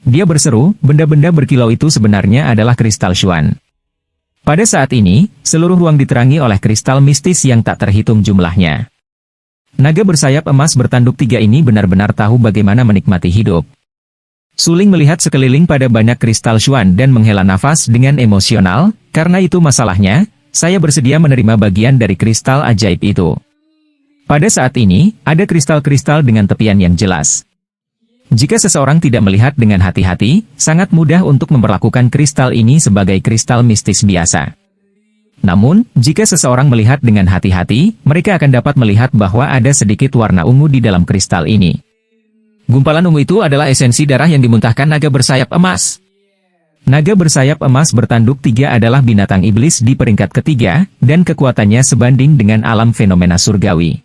Dia berseru, benda-benda berkilau itu sebenarnya adalah kristal Xuan. Pada saat ini, seluruh ruang diterangi oleh kristal mistis yang tak terhitung jumlahnya. Naga bersayap emas bertanduk 3 ini benar-benar tahu bagaimana menikmati hidup. Suling melihat sekeliling pada banyak kristal Xuan dan menghela nafas dengan emosional, karena itu masalahnya, saya bersedia menerima bagian dari kristal ajaib itu. Pada saat ini, ada kristal-kristal dengan tepian yang jelas. Jika seseorang tidak melihat dengan hati-hati, sangat mudah untuk memperlakukan kristal ini sebagai kristal mistis biasa. Namun, jika seseorang melihat dengan hati-hati, mereka akan dapat melihat bahwa ada sedikit warna ungu di dalam kristal ini. Gumpalan ungu itu adalah esensi darah yang dimuntahkan naga bersayap emas. Naga bersayap emas bertanduk 3 adalah binatang iblis di peringkat ketiga, dan kekuatannya sebanding dengan alam fenomena surgawi.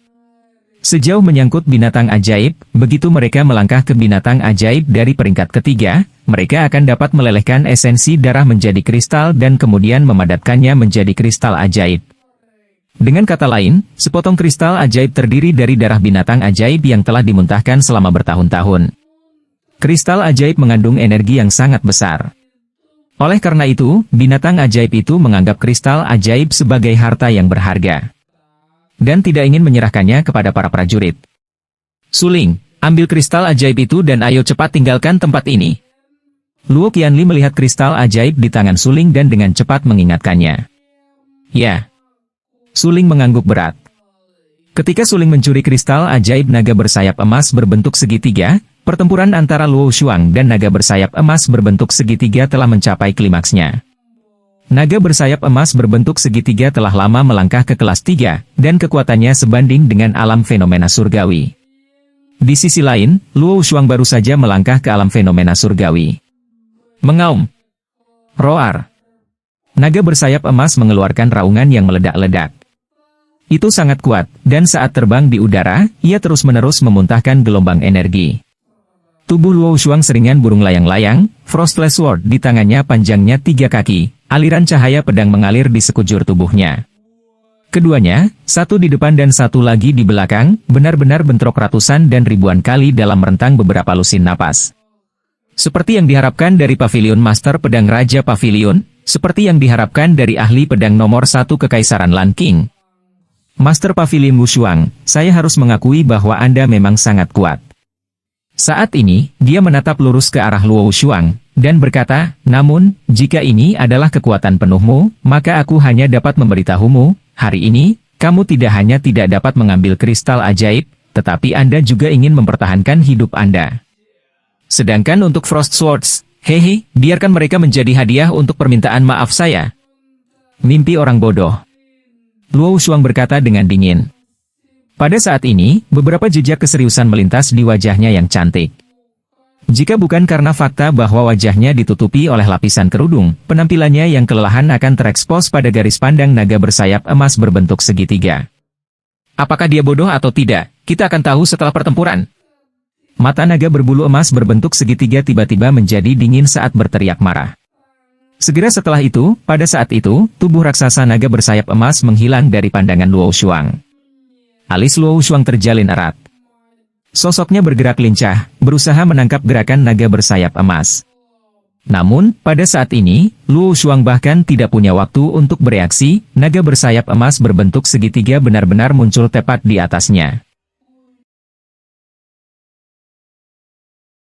Sejauh menyangkut binatang ajaib, begitu mereka melangkah ke binatang ajaib dari peringkat ketiga, mereka akan dapat melelehkan esensi darah menjadi kristal dan kemudian memadatkannya menjadi kristal ajaib. Dengan kata lain, sepotong kristal ajaib terdiri dari darah binatang ajaib yang telah dimuntahkan selama bertahun-tahun. Kristal ajaib mengandung energi yang sangat besar. Oleh karena itu, binatang ajaib itu menganggap kristal ajaib sebagai harta yang berharga. Dan tidak ingin menyerahkannya kepada para prajurit. Suling, ambil kristal ajaib itu dan ayo cepat tinggalkan tempat ini. Luo Qianli melihat kristal ajaib di tangan Suling dan dengan cepat mengingatkannya. Ya. Suling mengangguk berat. Ketika Suling mencuri kristal ajaib naga bersayap emas berbentuk segitiga, pertempuran antara Luo Shuang dan naga bersayap emas berbentuk segitiga telah mencapai klimaksnya. Naga bersayap emas berbentuk segitiga telah lama melangkah ke kelas 3, dan kekuatannya sebanding dengan alam fenomena surgawi. Di sisi lain, Luo Shuang baru saja melangkah ke alam fenomena surgawi. Mengaum. Roar. Naga bersayap emas mengeluarkan raungan yang meledak-ledak. Itu sangat kuat, dan saat terbang di udara, ia terus-menerus memuntahkan gelombang energi. Tubuh Luo Shuang seringan burung layang-layang, Frostless Sword di tangannya panjangnya 3 kaki, aliran cahaya pedang mengalir di sekujur tubuhnya. Keduanya, satu di depan dan satu lagi di belakang, benar-benar bentrok ratusan dan ribuan kali dalam rentang beberapa lusin napas. Seperti yang diharapkan dari Pavilion Master Pedang Raja Pavilion, seperti yang diharapkan dari ahli pedang nomor 1 Kekaisaran Lan King. Master Pavilion Wu Shuang, saya harus mengakui bahwa Anda memang sangat kuat. Saat ini, dia menatap lurus ke arah Luo Shuang, dan berkata, namun, jika ini adalah kekuatan penuhmu, maka aku hanya dapat memberitahumu, hari ini, kamu tidak hanya tidak dapat mengambil kristal ajaib, tetapi Anda juga ingin mempertahankan hidup Anda. Sedangkan untuk Frost Swords, hehe, biarkan mereka menjadi hadiah untuk permintaan maaf saya. Mimpi orang bodoh. Luo Shuang berkata dengan dingin. Pada saat ini, beberapa jejak keseriusan melintas di wajahnya yang cantik. Jika bukan karena fakta bahwa wajahnya ditutupi oleh lapisan kerudung, penampilannya yang kelelahan akan terekspos pada garis pandang naga bersayap emas berbentuk segitiga. Apakah dia bodoh atau tidak, kita akan tahu setelah pertempuran. Mata naga berbulu emas berbentuk segitiga tiba-tiba menjadi dingin saat berteriak marah. Segera setelah itu, pada saat itu, tubuh raksasa naga bersayap emas menghilang dari pandangan Luo Shuang. Alis Luo Shuang terjalin erat. Sosoknya bergerak lincah, berusaha menangkap gerakan naga bersayap emas. Namun, pada saat ini, Luo Shuang bahkan tidak punya waktu untuk bereaksi, naga bersayap emas berbentuk segitiga benar-benar muncul tepat di atasnya.